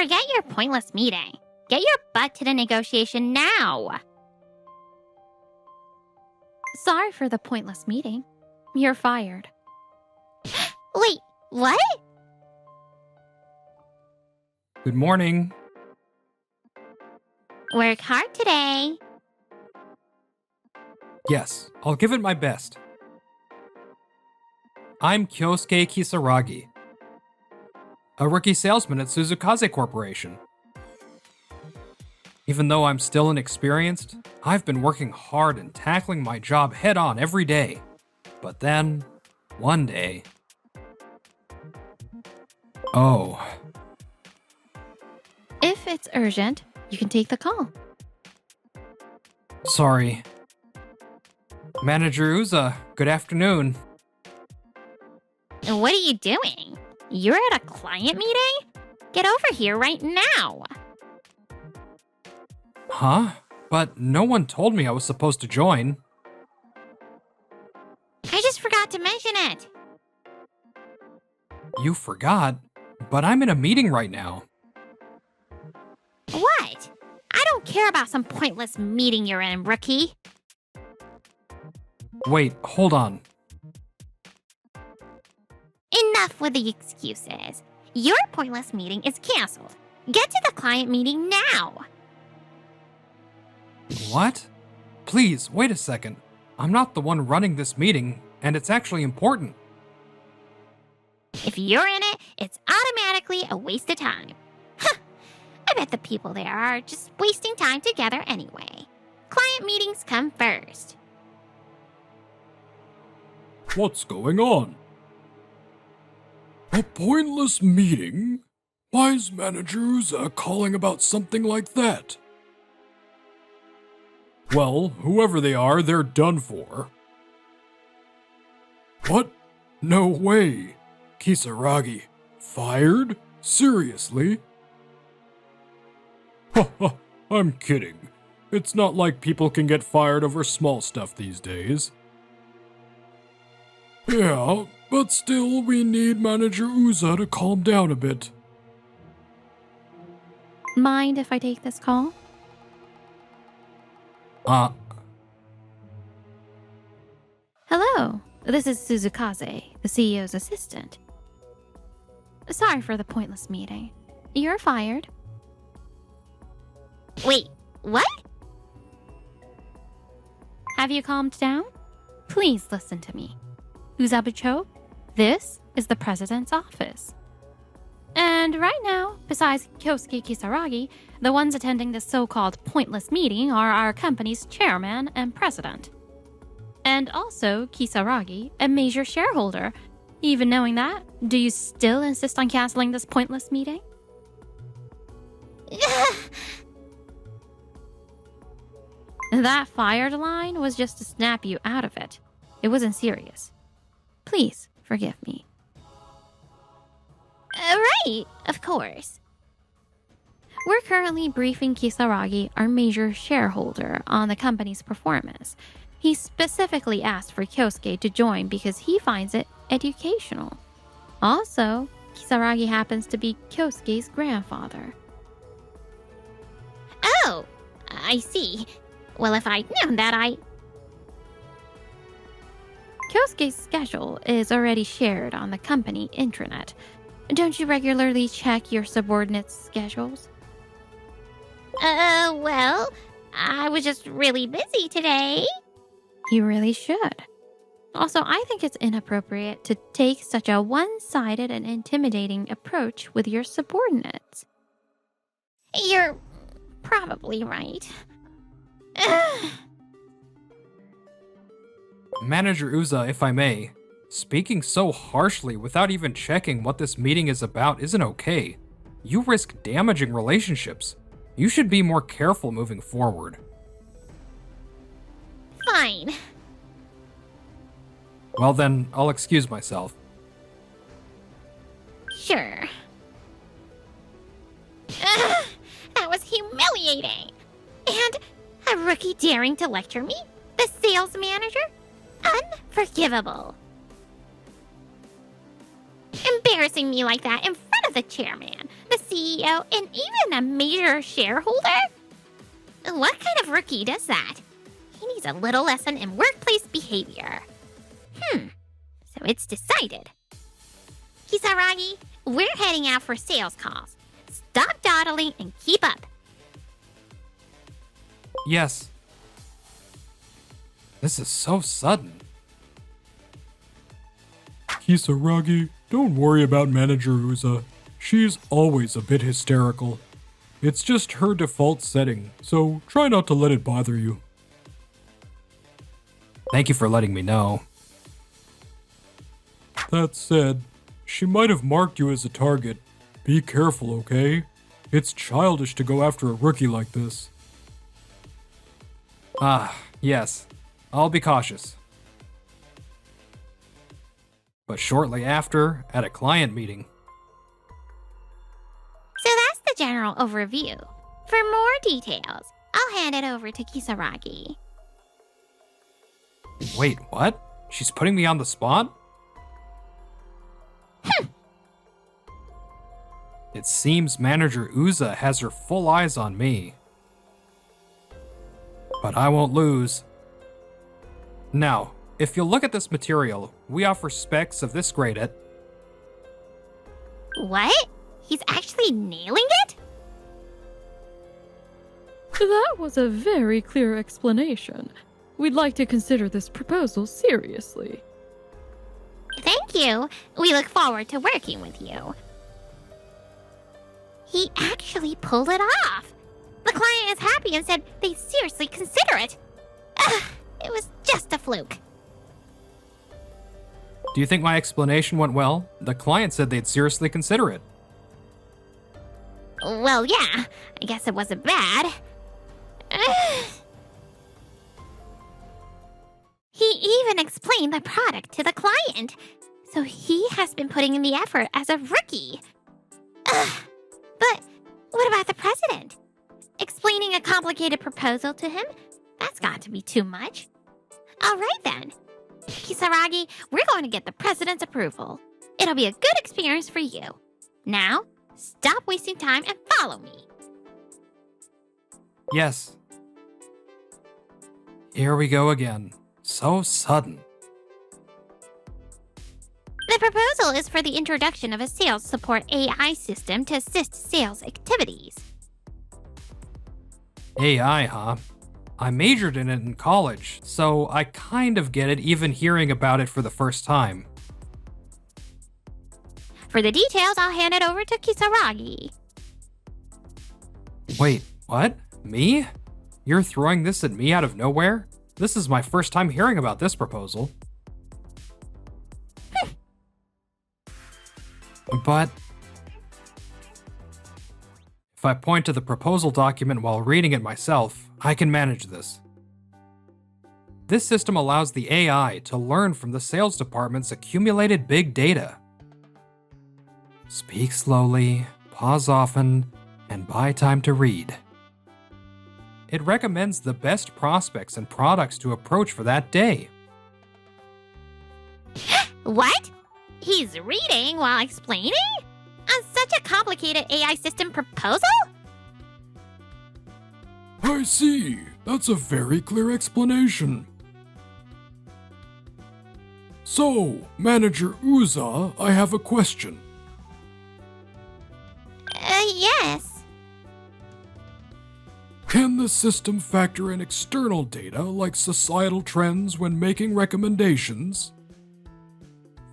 Forget your pointless meeting. Get your butt to the negotiation now. Sorry for the pointless meeting. You're fired. Wait, what? Good morning. Work hard today. Yes, I'll give it my best. I'm Kyosuke Kisaragi, a rookie salesman at Suzukaze Corporation. Even though I'm still inexperienced, I've been working hard and tackling my job head-on every day. But then, one day... Oh. If it's urgent, you can take the call. Sorry. Manager Uza, good afternoon. What are you doing? You're at a client meeting? Get over here right now. Huh? But no one told me I was supposed to join. I just forgot to mention it. You forgot? But I'm in a meeting right now. What? I don't care about some pointless meeting you're in, rookie. Wait, hold on. Enough with the excuses. Your pointless meeting is canceled. Get to the client meeting now. What? Please, wait a second. I'm not the one running this meeting, and it's actually important. If you're in it, it's automatically a waste of time. Huh. I bet the people there are just wasting time together anyway. Client meetings come first. What's going on? A pointless meeting? Why is Manager Uza calling about something like that? Well, whoever they are, they're done for. What? No way. Kisaragi, fired? Seriously? Haha, I'm kidding. It's not like people can get fired over small stuff these days. Yeah, but still we need Manager Uza to calm down a bit. Mind if I take this call? Hello, this is Suzukaze, the CEO's assistant. Sorry for the pointless meeting. You're fired. Wait, what? Have you calmed down? Please listen to me. Uzabucho, this is the president's office. And right now, besides Kyosuke Kisaragi, the ones attending this so-called pointless meeting are our company's chairman and president. And also Kisaragi, a major shareholder. Even knowing that, do you still insist on canceling this pointless meeting? That fired line was just to snap you out of it. It wasn't serious. Please forgive me. Right, of course. We're currently briefing Kisaragi, our major shareholder, on the company's performance. He specifically asked for Kyosuke to join because he finds it educational. Also, Kisaragi happens to be Kyosuke's grandfather. Oh, I see. Well, if I'd known that, Kyosuke's schedule is already shared on the company intranet. Don't you regularly check your subordinates' schedules? Well, I was just really busy today. You really should. Also, I think it's inappropriate to take such a one-sided and intimidating approach with your subordinates. You're probably right. Manager Uza, if I may, speaking so harshly without even checking what this meeting is about isn't okay. You risk damaging relationships. You should be more careful moving forward. Fine. Well then, I'll excuse myself. Sure. That was humiliating. And a rookie daring to lecture me? The sales manager? Unforgivable. Embarrassing me like that in front of the chairman, the CEO, and even a major shareholder? What kind of rookie does that? He needs a little lesson in workplace behavior. So it's decided. Kisaragi, we're heading out for sales calls. Stop dawdling and keep up. Yes. This is so sudden. Kisaragi, don't worry about Manager Uza. She's always a bit hysterical. It's just her default setting, so try not to let it bother you. Thank you for letting me know. That said, she might have marked you as a target. Be careful, okay? It's childish to go after a rookie like this. Yes. I'll be cautious. But shortly after, at a client meeting. So that's the general overview. For more details, I'll hand it over to Kisaragi. Wait, what? She's putting me on the spot? It seems Manager Uza has her full eyes on me. But I won't lose. Now, if you'll look at this material, we offer specs of this grade at... What? He's actually nailing it? That was a very clear explanation. We'd like to consider this proposal seriously. Thank you. We look forward to working with you. He actually pulled it off. The client is happy and said they seriously consider it. It was just a fluke. Do you think my explanation went well? The client said they'd seriously consider it. Well, yeah. I guess it wasn't bad. He even explained the product to the client. So he has been putting in the effort as a rookie. But what about the president? Explaining a complicated proposal to him? That's got to be too much. All right then. Kisaragi, we're going to get the president's approval. It'll be a good experience for you. Now, stop wasting time and follow me. Yes. Here we go again. So sudden. The proposal is for the introduction of a sales support AI system to assist sales activities. AI, huh? I majored in it in college, so I kind of get it even hearing about it for the first time. For the details, I'll hand it over to Kisaragi. Wait, what? Me? You're throwing this at me out of nowhere? This is my first time hearing about this proposal. But if I point to the proposal document while reading it myself, I can manage this. This system allows the AI to learn from the sales department's accumulated big data. Speak slowly, pause often, and buy time to read. It recommends the best prospects and products to approach for that day. What? He's reading while explaining? On such a complicated AI system proposal? I see. That's a very clear explanation. So, Manager Uza, I have a question. Yes. Can the system factor in external data like societal trends when making recommendations?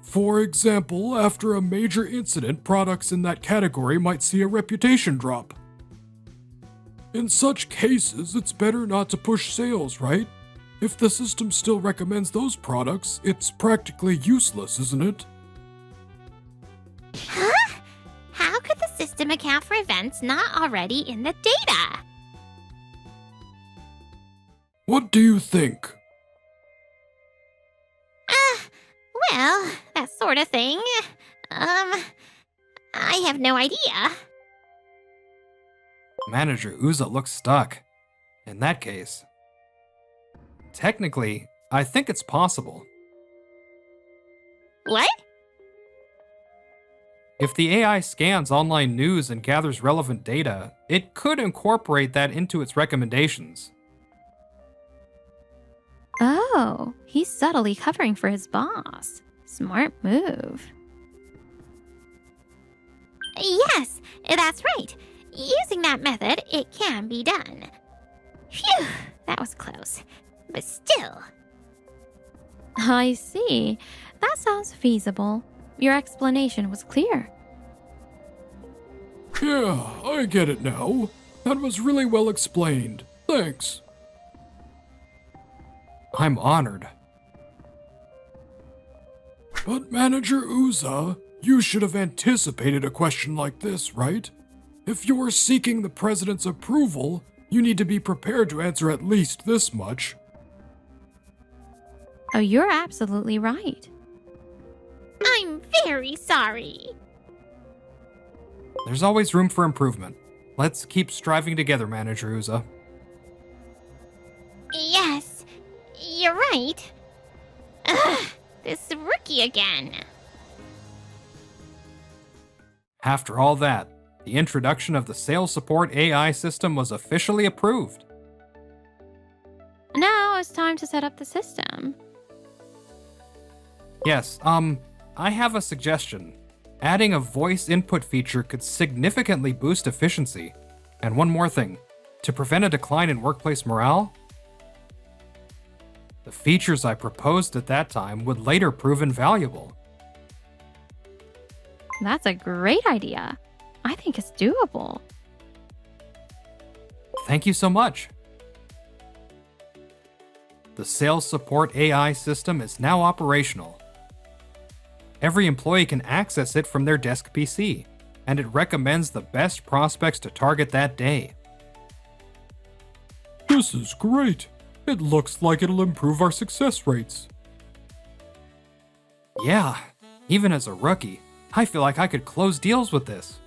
For example, after a major incident, products in that category might see a reputation drop. In such cases, it's better not to push sales, right? If the system still recommends those products, it's practically useless, isn't it? Huh? How could the system account for events not already in the data? What do you think? Well, that sort of thing. I have no idea. Manager Uza looks stuck. In that case, technically, I think it's possible. What? If the AI scans online news and gathers relevant data, it could incorporate that into its recommendations. Oh, he's subtly covering for his boss. Smart move. Yes, that's right. Using that method, it can be done. Phew, that was close. But still. I see. That sounds feasible. Your explanation was clear. Yeah, I get it now. That was really well explained. Thanks. I'm honored. But Manager Uza, you should have anticipated a question like this, right? If you're seeking the president's approval, you need to be prepared to answer at least this much. Oh, you're absolutely right. I'm very sorry. There's always room for improvement. Let's keep striving together, Manager Uza. Yes, you're right. Ugh, this rookie again. After all that, the introduction of the sales support AI system was officially approved. Now it's time to set up the system. Yes, I have a suggestion. Adding a voice input feature could significantly boost efficiency. And one more thing, to prevent a decline in workplace morale, the features I proposed at that time would later prove invaluable. That's a great idea. I think it's doable. Thank you so much. The sales support AI system is now operational. Every employee can access it from their desk PC, and it recommends the best prospects to target that day. This is great. It looks like it'll improve our success rates. Yeah, even as a rookie, I feel like I could close deals with this.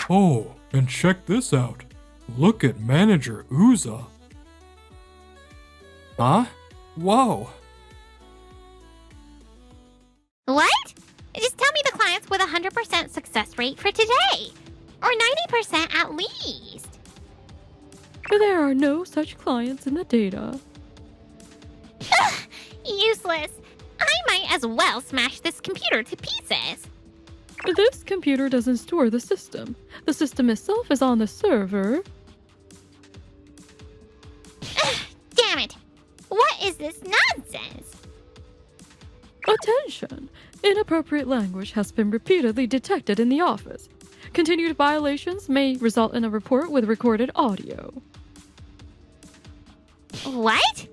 Oh, and check this out. Look at Manager Uza. Huh? Whoa. What? Just tell me the clients with a 100% success rate for today. Or 90% at least. There are no such clients in the data. Ugh, useless. I might as well smash this computer to pieces. This computer doesn't store the system. The system itself is on the server. Ugh, damn it. What is this nonsense? Attention! Inappropriate language has been repeatedly detected in the office. Continued violations may result in a report with recorded audio. What?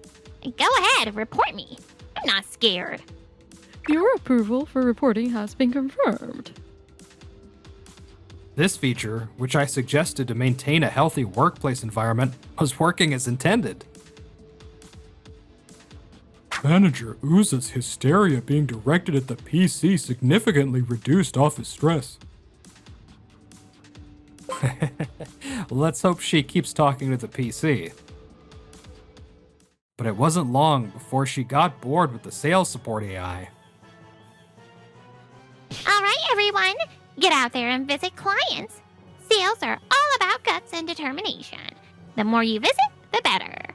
Go ahead, report me. I'm not scared. Your approval for reporting has been confirmed. This feature, which I suggested to maintain a healthy workplace environment, was working as intended. Manager Uza's hysteria being directed at the PC significantly reduced office stress. Let's hope she keeps talking to the PC. But it wasn't long before she got bored with the sales support AI. All right, everyone. Get out there and visit clients. Sales are all about guts and determination. The more you visit, the better.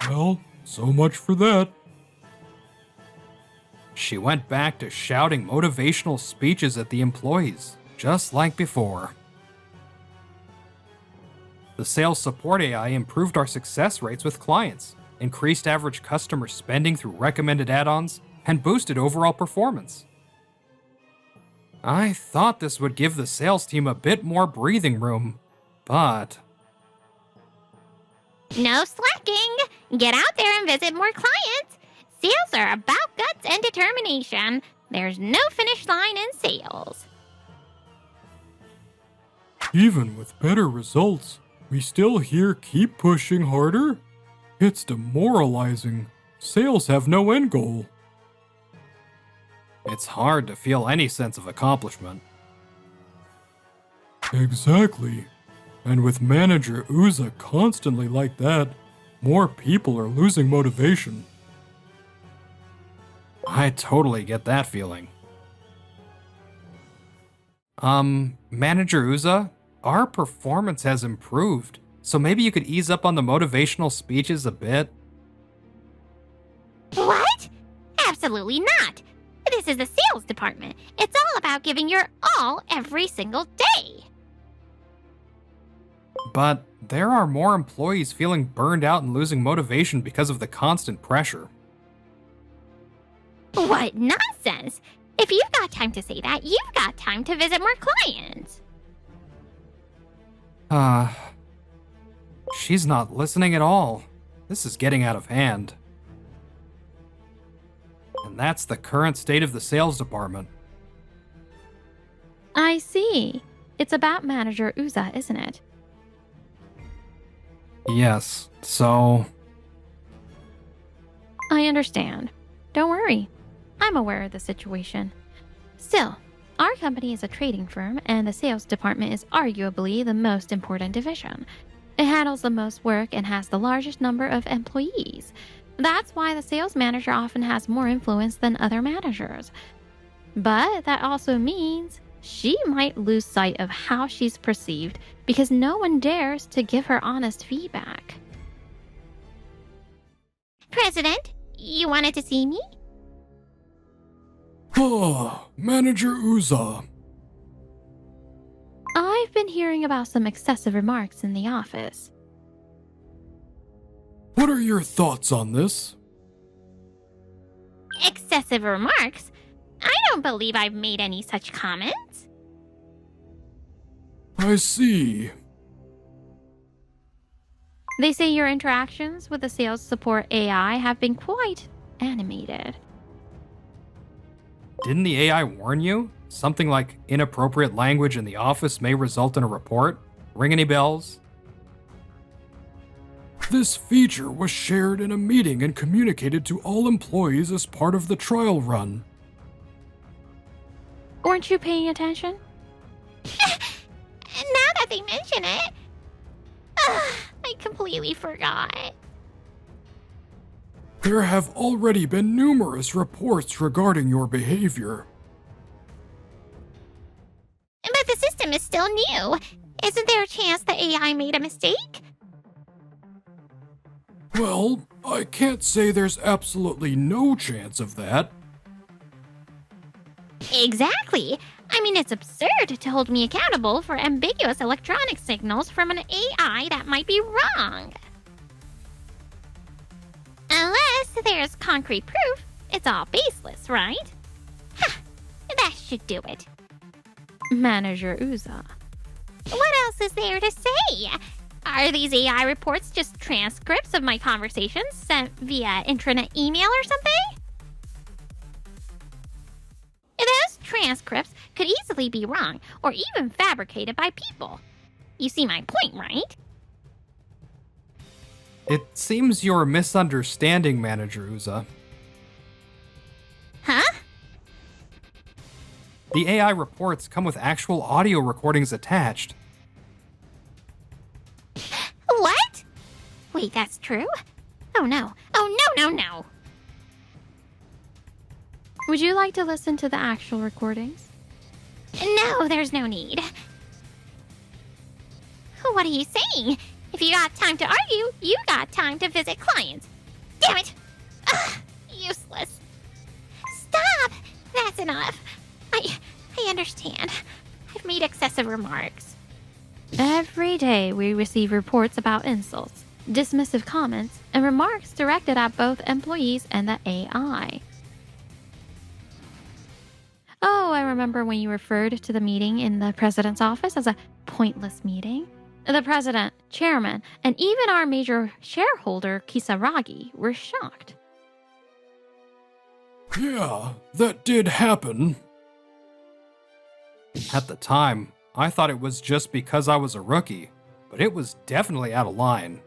Well, so much for that. She went back to shouting motivational speeches at the employees, just like before. The sales support AI improved our success rates with clients, increased average customer spending through recommended add-ons, and boosted overall performance. I thought this would give the sales team a bit more breathing room, but... No slacking. Get out there and visit more clients. Sales are about guts and determination. There's no finish line in sales. Even with better results, we still hear keep pushing harder? It's demoralizing. Sales have no end goal. It's hard to feel any sense of accomplishment. Exactly. And with Manager Uza constantly like that, more people are losing motivation. I totally get that feeling. Manager Uza, our performance has improved, so maybe you could ease up on the motivational speeches a bit? What? Absolutely not. This is the sales department. It's all about giving your all every single day. But there are more employees feeling burned out and losing motivation because of the constant pressure. What nonsense! If you've got time to say that, you've got time to visit more clients. She's not listening at all. This is getting out of hand. And that's the current state of the sales department. I see. It's about Manager Uza, isn't it? Yes, so... I understand. Don't worry. I'm aware of the situation. Still, our company is a trading firm, and the sales department is arguably the most important division. It handles the most work and has the largest number of employees. That's why the sales manager often has more influence than other managers. But that also means she might lose sight of how she's perceived because no one dares to give her honest feedback. President, you wanted to see me? Manager Uza. I've been hearing about some excessive remarks in the office. What are your thoughts on this? Excessive remarks? I don't believe I've made any such comments. I see. They say your interactions with the sales support AI have been quite animated. Didn't the AI warn you? Something like inappropriate language in the office may result in a report? Ring any bells? This feature was shared in a meeting and communicated to all employees as part of the trial run. Weren't you paying attention? Now that they mention it, I completely forgot. There have already been numerous reports regarding your behavior. But the system is still new. Isn't there a chance the AI made a mistake? Well, I can't say there's absolutely no chance of that. Exactly. I mean, it's absurd to hold me accountable for ambiguous electronic signals from an AI that might be wrong. Unless there's concrete proof, it's all baseless, right? Ha! That should do it. Manager Uza. What else is there to say? Are these AI reports just transcripts of my conversations sent via intranet email or something? Those transcripts could easily be wrong or even fabricated by people. You see my point, right? It seems you're misunderstanding Manager Uza. Huh? The AI reports come with actual audio recordings attached. What? Wait, that's true? Oh no. Oh no, no, no. Would you like to listen to the actual recordings? No, there's no need. What are you saying? If you got time to argue, you got time to visit clients. Damn it! Ugh, useless. Stop! That's enough. I understand. I've made excessive remarks. Every day we receive reports about insults, dismissive comments, and remarks directed at both employees and the AI. Oh, I remember when you referred to the meeting in the president's office as a pointless meeting. The president, chairman, and even our major shareholder, Kisaragi, were shocked. Yeah, that did happen. At the time, I thought it was just because I was a rookie, but it was definitely out of line.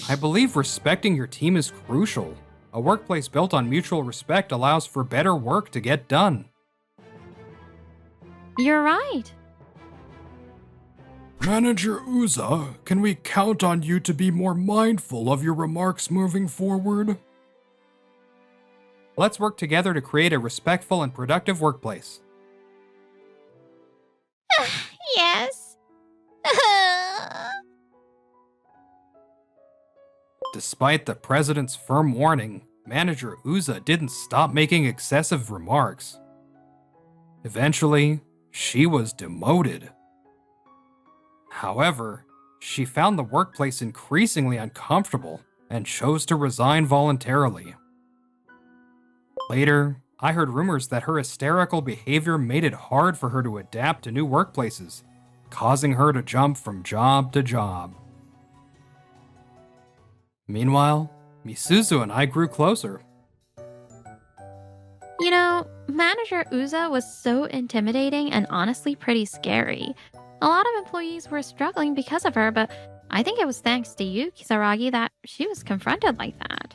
I believe respecting your team is crucial. A workplace built on mutual respect allows for better work to get done. You're right. Manager Uza, can we count on you to be more mindful of your remarks moving forward? Let's work together to create a respectful and productive workplace. Yes. Despite the president's firm warning, Manager Uza didn't stop making excessive remarks. Eventually, she was demoted. However, she found the workplace increasingly uncomfortable and chose to resign voluntarily. Later, I heard rumors that her hysterical behavior made it hard for her to adapt to new workplaces, causing her to jump from job to job. Meanwhile, Misuzu and I grew closer. You know, Manager Uza was so intimidating and honestly pretty scary. A lot of employees were struggling because of her, but I think it was thanks to you, Kisaragi, that she was confronted like that.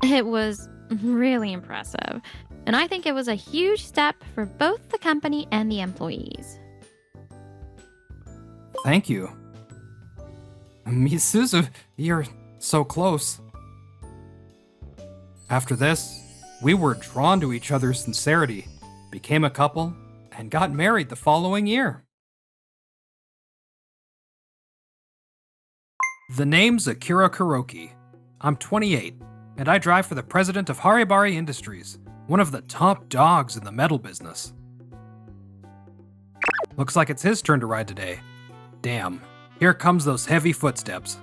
It was really impressive, and I think it was a huge step for both the company and the employees. Thank you. Misuzu, you're so close. After this, we were drawn to each other's sincerity, became a couple, and got married the following year. The name's Akira Kuroki. I'm 28, and I drive for the president of Haribari Industries, one of the top dogs in the metal business. Looks like it's his turn to ride today. Damn, here comes those heavy footsteps.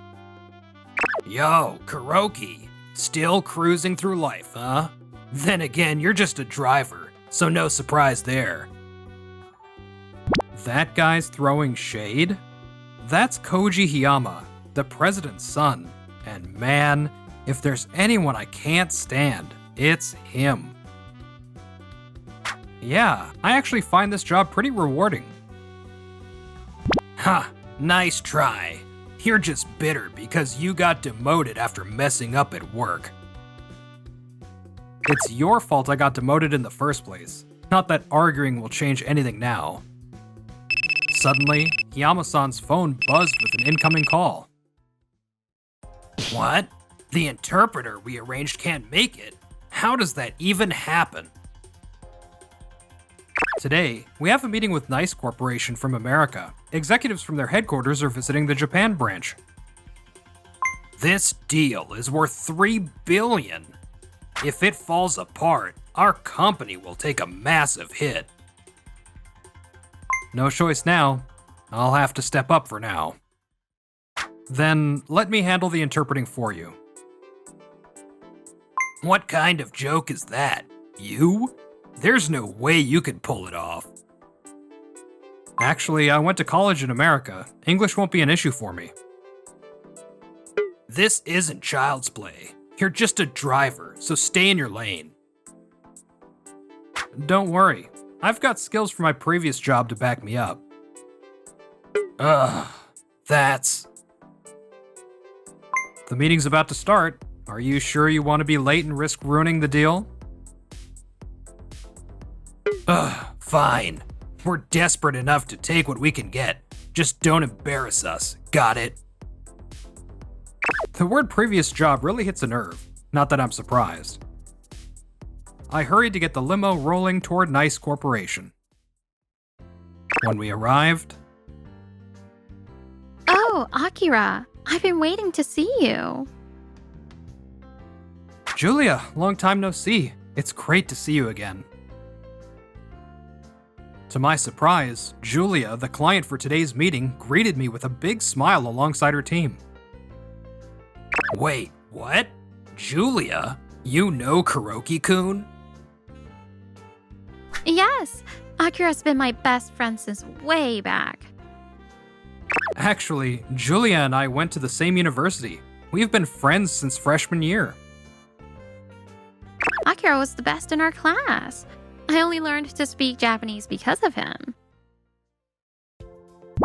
Yo, Kuroki, still cruising through life, huh? Then again, you're just a driver, so no surprise there. That guy's throwing shade? That's Koji Hiyama, the president's son, and man, if there's anyone I can't stand, it's him. Yeah, I actually find this job pretty rewarding. Ha, nice try. You're just bitter because you got demoted after messing up at work. It's your fault I got demoted in the first place. Not that arguing will change anything now. Suddenly, Hiyama-san's phone buzzed with an incoming call. What? The interpreter we arranged can't make it? How does that even happen? Today, we have a meeting with Nice Corporation from America. Executives from their headquarters are visiting the Japan branch. This deal is worth $3 billion. If it falls apart, our company will take a massive hit. No choice now. I'll have to step up for now. Then let me handle the interpreting for you. What kind of joke is that? You? There's no way you could pull it off. Actually, I went to college in America. English won't be an issue for me. This isn't child's play. You're just a driver, so stay in your lane. Don't worry. I've got skills from my previous job to back me up. That's... The meeting's about to start. Are you sure you want to be late and risk ruining the deal? Fine. We're desperate enough to take what we can get. Just don't embarrass us. Got it? The word previous job really hits a nerve. Not that I'm surprised. I hurried to get the limo rolling toward Nice Corporation. When we arrived... Oh, Akira, I've been waiting to see you. Julia, long time no see. It's great to see you again. To my surprise, Julia, the client for today's meeting, greeted me with a big smile alongside her team. Wait, what? Julia? You know Kuroki-kun? Yes, Akira's been my best friend since way back. Actually, Julia and I went to the same university. We've been friends since freshman year. Akira was the best in our class. I only learned to speak Japanese because of him.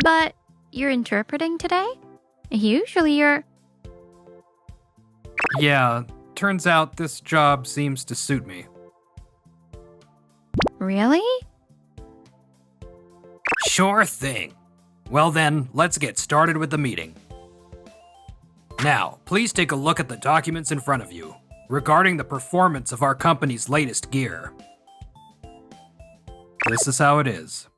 But you're interpreting today? Usually you're... Yeah, turns out this job seems to suit me. Really? Sure thing. Well then, let's get started with the meeting. Now, please take a look at the documents in front of you regarding the performance of our company's latest gear. This is how it is.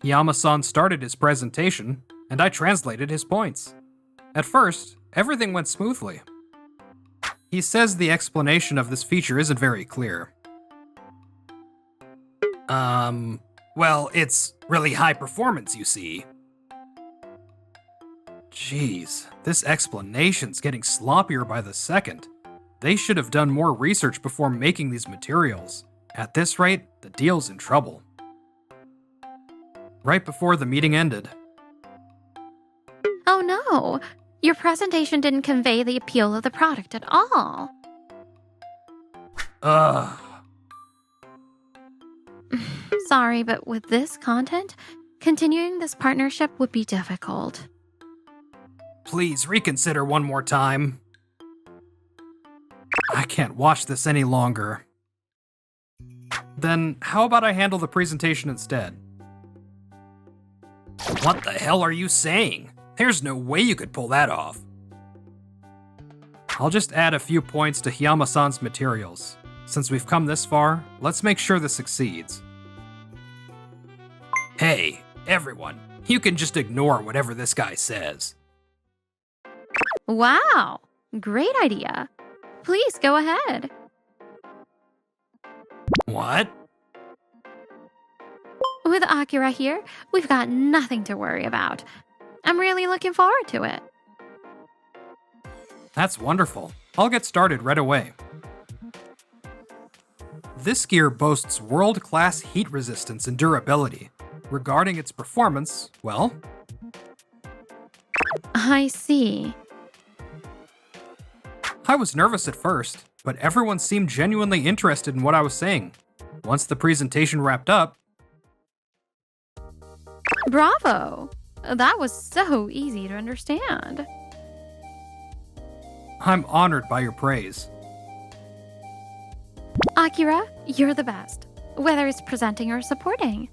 Yama-san started his presentation, and I translated his points. At first, everything went smoothly. He says the explanation of this feature isn't very clear. Well, it's really high performance, you see. Jeez, this explanation's getting sloppier by the second. They should have done more research before making these materials. At this rate, the deal's in trouble. Right before the meeting ended. Oh no! Your presentation didn't convey the appeal of the product at all. Ugh. Sorry, but with this content, continuing this partnership would be difficult. Please reconsider one more time. I can't watch this any longer. Then how about I handle the presentation instead? What the hell are you saying? There's no way you could pull that off. I'll just add a few points to Hiyama-san's materials. Since we've come this far, let's make sure this succeeds. Hey, everyone, you can just ignore whatever this guy says. Wow! Great idea. Please go ahead. What? With Akira here, we've got nothing to worry about. I'm really looking forward to it. That's wonderful. I'll get started right away. This gear boasts world-class heat resistance and durability. Regarding its performance, well... I see. I was nervous at first, but everyone seemed genuinely interested in what I was saying. Once the presentation wrapped up... Bravo! That was so easy to understand. I'm honored by your praise. Akira, you're the best, whether it's presenting or supporting.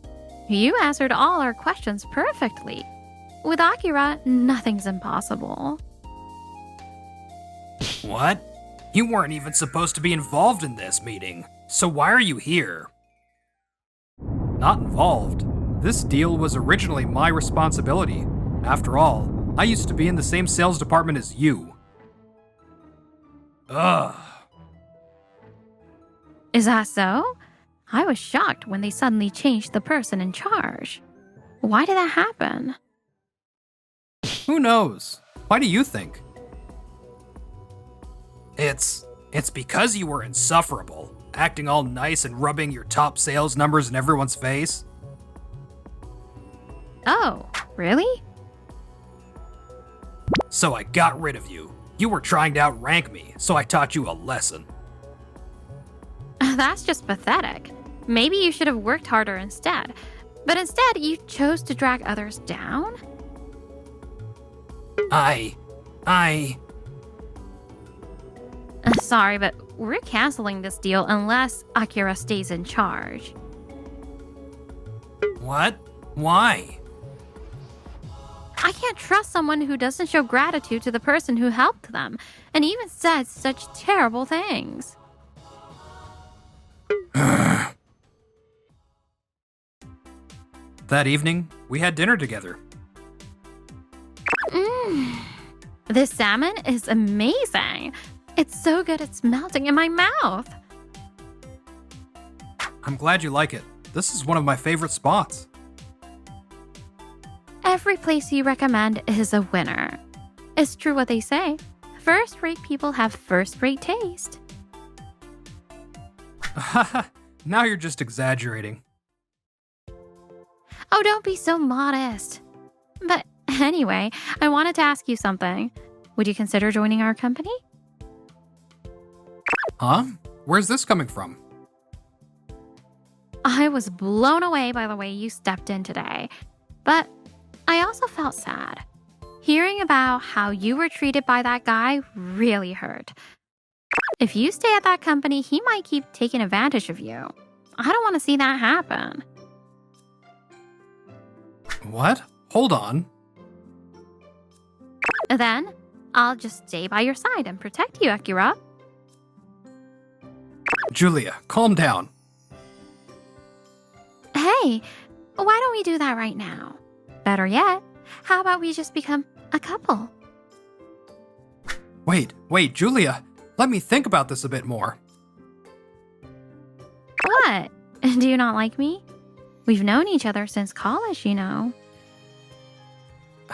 You answered all our questions perfectly. With Akira, nothing's impossible. What? You weren't even supposed to be involved in this meeting, so why are you here? Not involved. This deal was originally my responsibility. After all, I used to be in the same sales department as you. Ugh. Is that so? I was shocked when they suddenly changed the person in charge. Why did that happen? Who knows? Why do you think? It's because you were insufferable, acting all nice and rubbing your top sales numbers in everyone's face. Oh, really? So I got rid of you. You were trying to outrank me, so I taught you a lesson. That's just pathetic. Maybe you should have worked harder instead. But instead, you chose to drag others down? Sorry, but we're canceling this deal unless Akira stays in charge. What? Why? I can't trust someone who doesn't show gratitude to the person who helped them, and even said such terrible things. That evening, we had dinner together. This salmon is amazing. It's so good it's melting in my mouth. I'm glad you like it. This is one of my favorite spots. Every place you recommend is a winner. It's true what they say. First-rate people have first-rate taste. Now you're just exaggerating. Oh, don't be so modest. But anyway, I wanted to ask you something. Would you consider joining our company? Huh? Where's this coming from? I was blown away by the way you stepped in today. But I also felt sad. Hearing about how you were treated by that guy really hurt. If you stay at that company, he might keep taking advantage of you. I don't want to see that happen. What? Hold on. Then, I'll just stay by your side and protect you, Akira. Julia, calm down. Hey, why don't we do that right now? Better yet, how about we just become a couple? Wait, Julia. Let me think about this a bit more. What? Do you not like me? We've known each other since college, you know.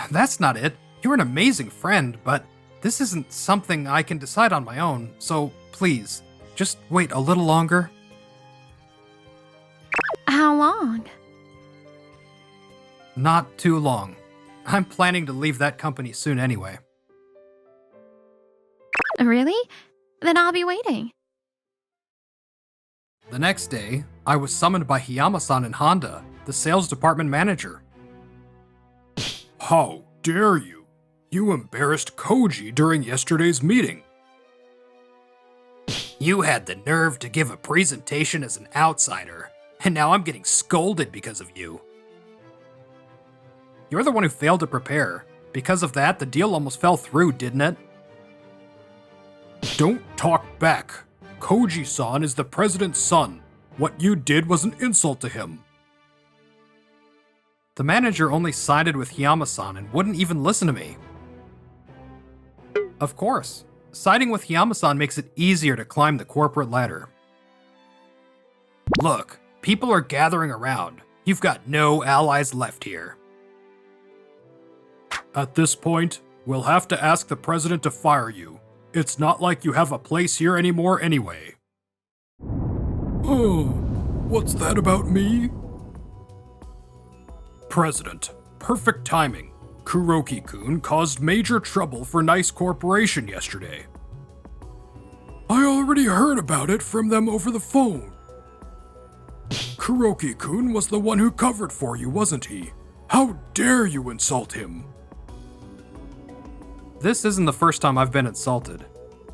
That's not it. You're an amazing friend, but this isn't something I can decide on my own, so please, just wait a little longer. How long? Not too long. I'm planning to leave that company soon anyway. Really? Then I'll be waiting. The next day, I was summoned by Hiyama-san and Honda, the sales department manager. How dare you? You embarrassed Koji during yesterday's meeting. You had the nerve to give a presentation as an outsider, and now I'm getting scolded because of you. You're the one who failed to prepare. Because of that, the deal almost fell through, didn't it? Don't talk back. Koji-san is the president's son. What you did was an insult to him. The manager only sided with Hiyama-san and wouldn't even listen to me. Of course, siding with Hiyama-san makes it easier to climb the corporate ladder. Look, people are gathering around. You've got no allies left here. At this point, we'll have to ask the president to fire you. It's not like you have a place here anymore anyway. Oh, what's that about me? President, perfect timing. Kuroki-kun caused major trouble for Nice Corporation yesterday. I already heard about it from them over the phone. Kuroki-kun was the one who covered for you, wasn't he? How dare you insult him? This isn't the first time I've been insulted.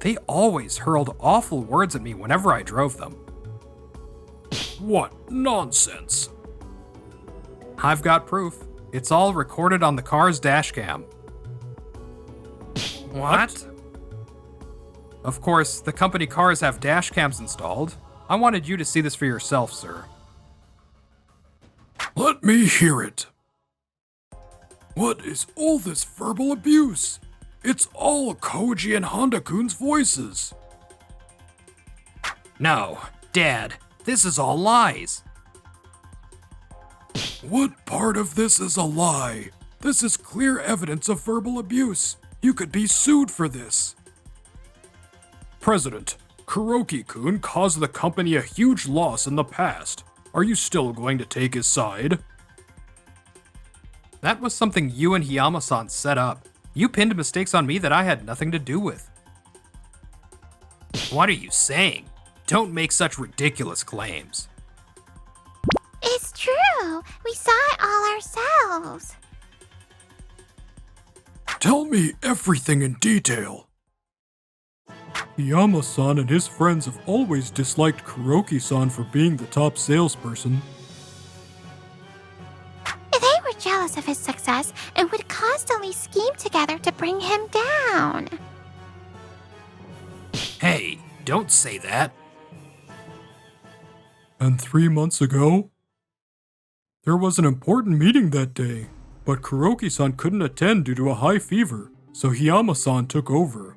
They always hurled awful words at me whenever I drove them. What nonsense! I've got proof. It's all recorded on the car's dashcam. What? Of course, the company cars have dashcams installed. I wanted you to see this for yourself, sir. Let me hear it. What is all this verbal abuse? It's all Koji and Honda-kun's voices. No, Dad, this is all lies. What part of this is a lie? This is clear evidence of verbal abuse. You could be sued for this. President, Kuroki-kun caused the company a huge loss in the past. Are you still going to take his side? That was something you and Hiyama-san set up. You pinned mistakes on me that I had nothing to do with. What are you saying? Don't make such ridiculous claims. It's true. We saw it all ourselves. Tell me everything in detail. Hiyama-san and his friends have always disliked Kuroki-san for being the top salesperson. They were jealous of his success and would constantly scheme together to bring him down. Hey, don't say that. And 3 months ago? There was an important meeting that day, but Kuroki-san couldn't attend due to a high fever, so Hiyama-san took over.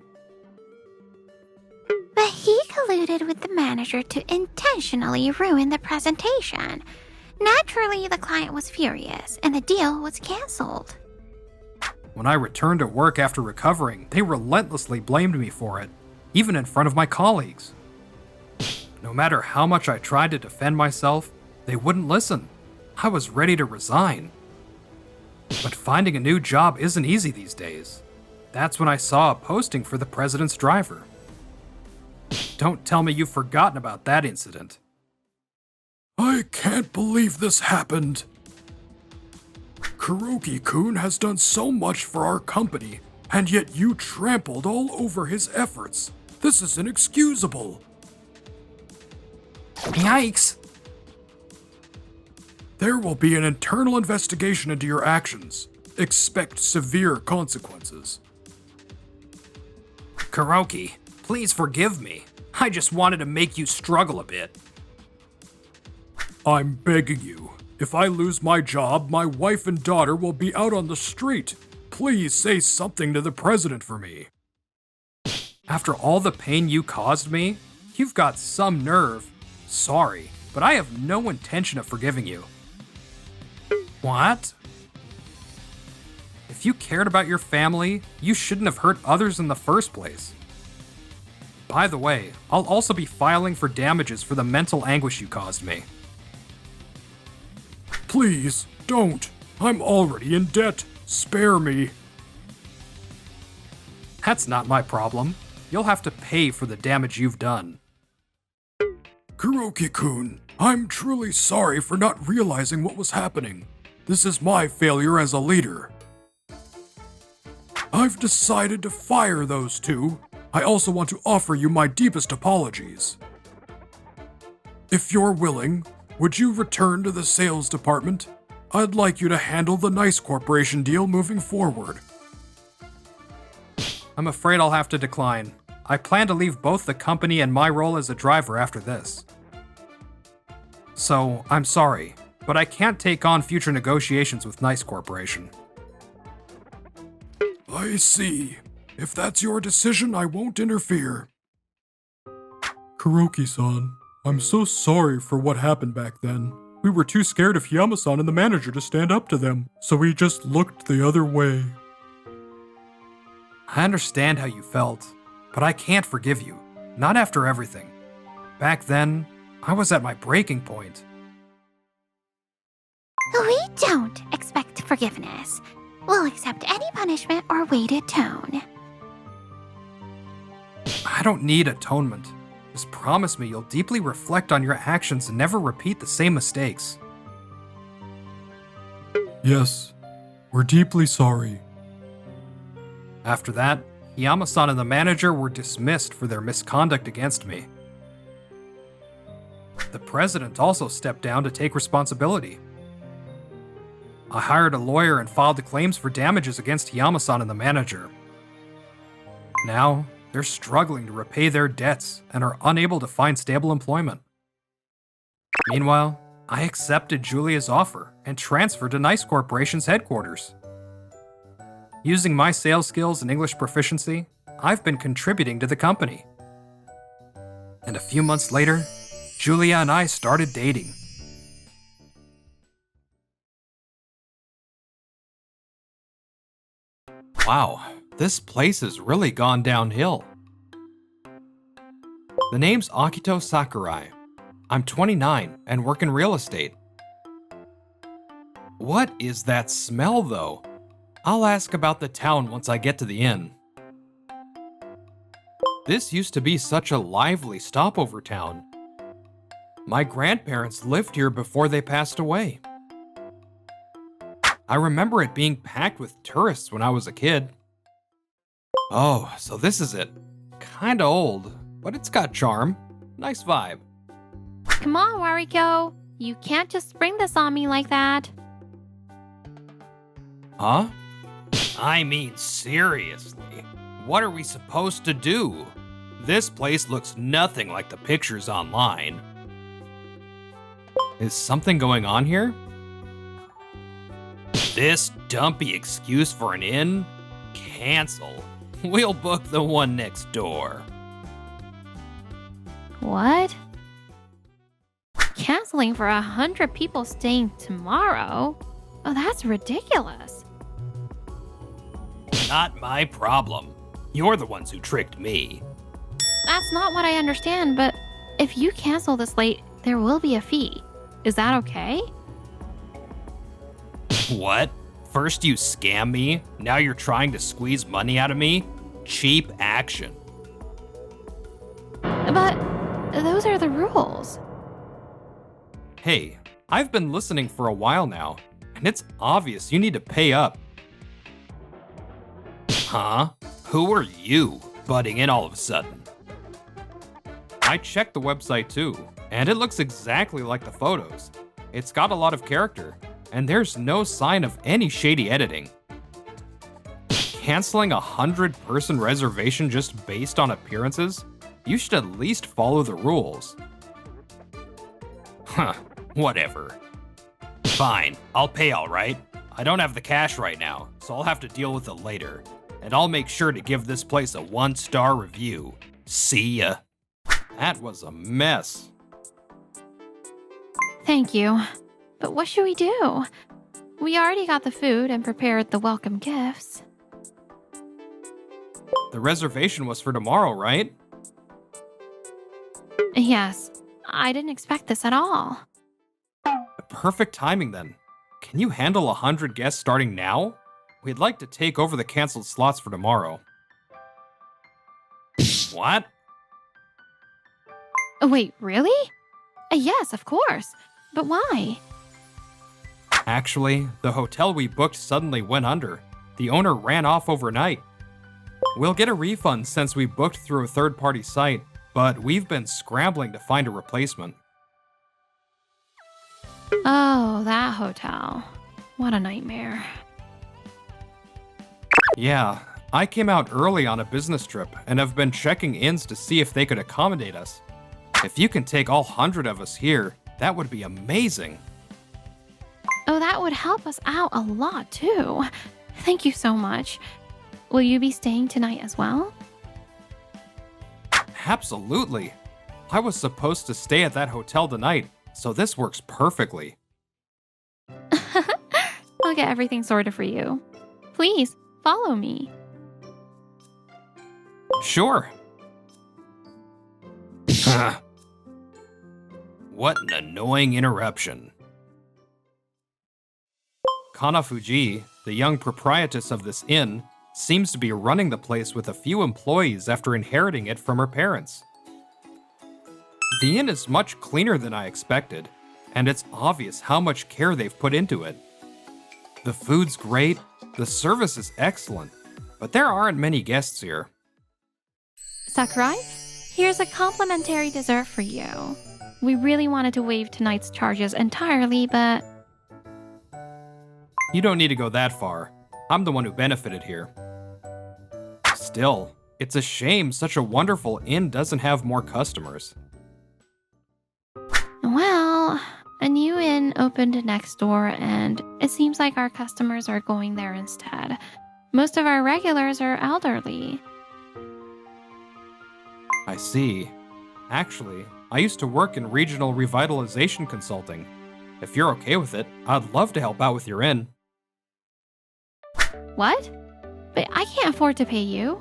But he colluded with the manager to intentionally ruin the presentation. Naturally, the client was furious, and the deal was canceled. When I returned to work after recovering, they relentlessly blamed me for it, even in front of my colleagues. No matter how much I tried to defend myself, they wouldn't listen. I was ready to resign. But finding a new job isn't easy these days. That's when I saw a posting for the president's driver. Don't tell me you've forgotten about that incident. I can't believe this happened. Kuroki-kun has done so much for our company, and yet you trampled all over his efforts. This is inexcusable. Yikes! There will be an internal investigation into your actions. Expect severe consequences. Kuroki, please forgive me. I just wanted to make you struggle a bit. I'm begging you. If I lose my job, my wife and daughter will be out on the street. Please say something to the president for me. After all the pain you caused me, you've got some nerve. Sorry, but I have no intention of forgiving you. What? If you cared about your family, you shouldn't have hurt others in the first place. By the way, I'll also be filing for damages for the mental anguish you caused me. Please, don't. I'm already in debt. Spare me. That's not my problem. You'll have to pay for the damage you've done. Kuroki-kun, I'm truly sorry for not realizing what was happening. This is my failure as a leader. I've decided to fire those two. I also want to offer you my deepest apologies. If you're willing, would you return to the sales department? I'd like you to handle the Nice Corporation deal moving forward. I'm afraid I'll have to decline. I plan to leave both the company and my role as a driver after this. So, I'm sorry, but I can't take on future negotiations with Nice Corporation. I see. If that's your decision, I won't interfere. Kuroki-san, I'm so sorry for what happened back then. We were too scared of Hiyama-san and the manager to stand up to them, so we just looked the other way. I understand how you felt, but I can't forgive you. Not after everything. Back then, I was at my breaking point. We don't expect forgiveness. We'll accept any punishment or weighted tone. I don't need atonement. Just promise me you'll deeply reflect on your actions and never repeat the same mistakes. Yes, we're deeply sorry. After that, Hiyama-san and the manager were dismissed for their misconduct against me. The president also stepped down to take responsibility. I hired a lawyer and filed the claims for damages against Hiyama-san and the manager. Now, they're struggling to repay their debts and are unable to find stable employment. Meanwhile, I accepted Julia's offer and transferred to Nice Corporation's headquarters. Using my sales skills and English proficiency, I've been contributing to the company. And a few months later, Julia and I started dating. Wow, this place has really gone downhill. The name's Akito Sakurai. I'm 29 and work in real estate. What is that smell, though? I'll ask about the town once I get to the inn. This used to be such a lively stopover town. My grandparents lived here before they passed away. I remember it being packed with tourists when I was a kid. Oh, so this is it. Kinda old, but it's got charm. Nice vibe. Come on, Wariko. You can't just spring this on me like that. Huh? I mean, seriously. What are we supposed to do? This place looks nothing like the pictures online. Is something going on here? This dumpy excuse for an inn? Cancel. We'll book the one next door. What? Canceling for 100 people staying tomorrow? Oh, that's ridiculous. Not my problem. You're the ones who tricked me. That's not what I understand, but if you cancel this late, there will be a fee. Is that okay? What? First you scam me, now you're trying to squeeze money out of me? Cheap action. But those are the rules. Hey, I've been listening for a while now, and it's obvious you need to pay up. Huh? Who are you, butting in all of a sudden? I checked the website too, and it looks exactly like the photos. It's got a lot of character, and there's no sign of any shady editing. Canceling a 100-person reservation just based on appearances? You should at least follow the rules. Huh, whatever. Fine, I'll pay alright. I don't have the cash right now, so I'll have to deal with it later. And I'll make sure to give this place a 1-star review. See ya. That was a mess. Thank you. But what should we do? We already got the food and prepared the welcome gifts. The reservation was for tomorrow, right? Yes, I didn't expect this at all. Perfect timing then. Can you handle 100 guests starting now? We'd like to take over the canceled slots for tomorrow. What? Wait, really? Yes, of course. But why? Actually, the hotel we booked suddenly went under. The owner ran off overnight. We'll get a refund since we booked through a third-party site, but we've been scrambling to find a replacement. Oh, that hotel. What a nightmare. Yeah, I came out early on a business trip and have been checking inns to see if they could accommodate us. If you can take all 100 of us here, that would be amazing. Oh, that would help us out a lot, too. Thank you so much. Will you be staying tonight as well? Absolutely. I was supposed to stay at that hotel tonight, so this works perfectly. I'll get everything sorted for you. Please, follow me. Sure. What an annoying interruption. Kanafuji, the young proprietress of this inn, seems to be running the place with a few employees after inheriting it from her parents. The inn is much cleaner than I expected, and it's obvious how much care they've put into it. The food's great, the service is excellent, but there aren't many guests here. Sakurai, here's a complimentary dessert for you. We really wanted to waive tonight's charges entirely, but... You don't need to go that far. I'm the one who benefited here. Still, it's a shame such a wonderful inn doesn't have more customers. Well, a new inn opened next door, and it seems like our customers are going there instead. Most of our regulars are elderly. I see. Actually, I used to work in regional revitalization consulting. If you're okay with it, I'd love to help out with your inn. What? But I can't afford to pay you.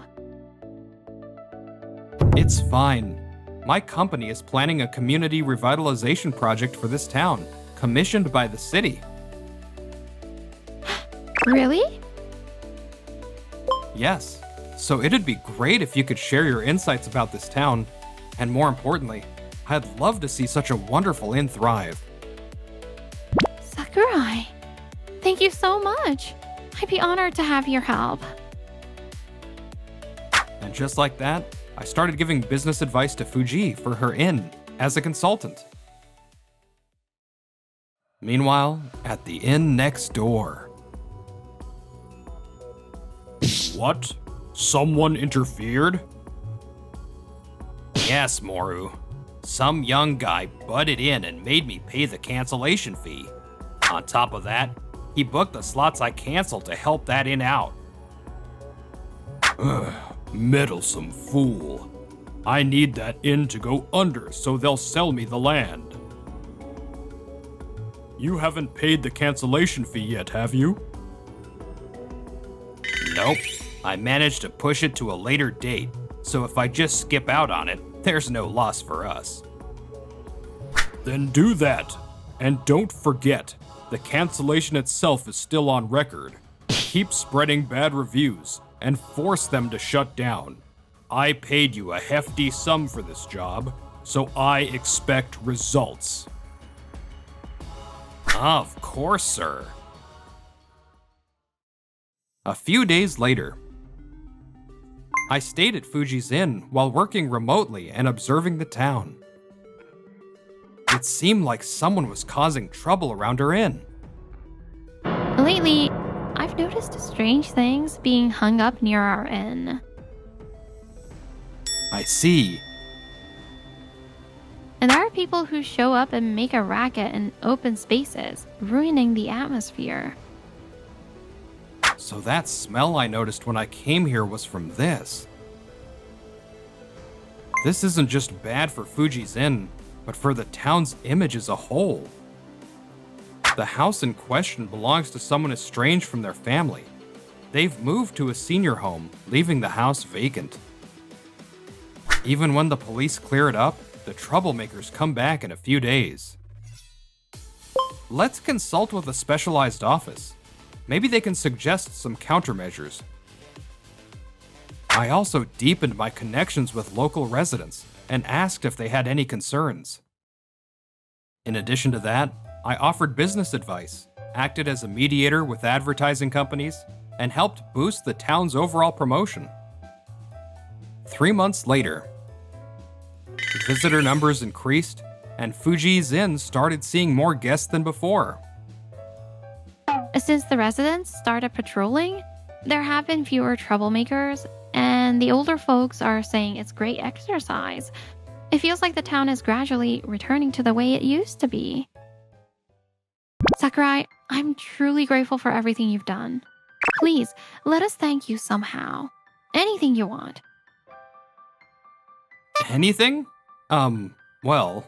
It's fine. My company is planning a community revitalization project for this town, commissioned by the city. Really? Yes, so it'd be great if you could share your insights about this town, and more importantly, I'd love to see such a wonderful inn thrive. Sakurai, thank you so much. I'd be honored to have your help. And just like that, I started giving business advice to Fuji for her inn as a consultant. Meanwhile, at the inn next door. What? Someone interfered? Yes, Moru. Some young guy butted in and made me pay the cancellation fee. On top of that, he booked the slots I canceled to help that inn out. Meddlesome fool. I need that inn to go under so they'll sell me the land. You haven't paid the cancellation fee yet, have you? Nope. I managed to push it to a later date, so if I just skip out on it, there's no loss for us. Then do that. And don't forget, the cancellation itself is still on record. Keep spreading bad reviews and force them to shut down. I paid you a hefty sum for this job, so I expect results. Of course, sir. A few days later, I stayed at Fuji's Inn while working remotely and observing the town. It seemed like someone was causing trouble around her inn. Lately, I've noticed strange things being hung up near our inn. I see. And there are people who show up and make a racket in open spaces, ruining the atmosphere. So that smell I noticed when I came here was from this. This isn't just bad for Fuji's inn, but for the town's image as a whole. The house in question belongs to someone estranged from their family. They've moved to a senior home, leaving the house vacant. Even when the police clear it up, the troublemakers come back in a few days. Let's consult with a specialized office. Maybe they can suggest some countermeasures. I also deepened my connections with local residents and asked if they had any concerns. In addition to that, I offered business advice, acted as a mediator with advertising companies, and helped boost the town's overall promotion. 3 months later, visitor numbers increased, and Fuji's Inn started seeing more guests than before. Since the residents started patrolling, there have been fewer troublemakers, and the older folks are saying it's great exercise. It feels like the town is gradually returning to the way it used to be. Sakurai, I'm truly grateful for everything you've done. Please, let us thank you somehow. Anything you want. Anything? Well...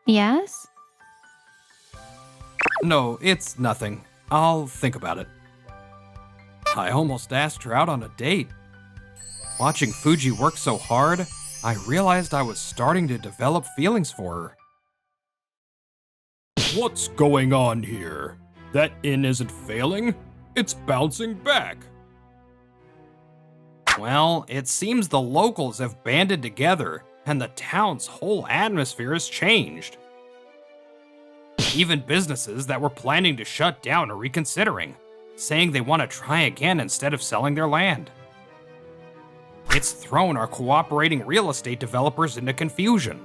Yes? No, it's nothing. I'll think about it. I almost asked her out on a date. Watching Fuji work so hard, I realized I was starting to develop feelings for her. What's going on here? That inn isn't failing, it's bouncing back. Well, it seems the locals have banded together, and the town's whole atmosphere has changed. Even businesses that were planning to shut down are reconsidering, saying they want to try again instead of selling their land. It's thrown our cooperating real estate developers into confusion.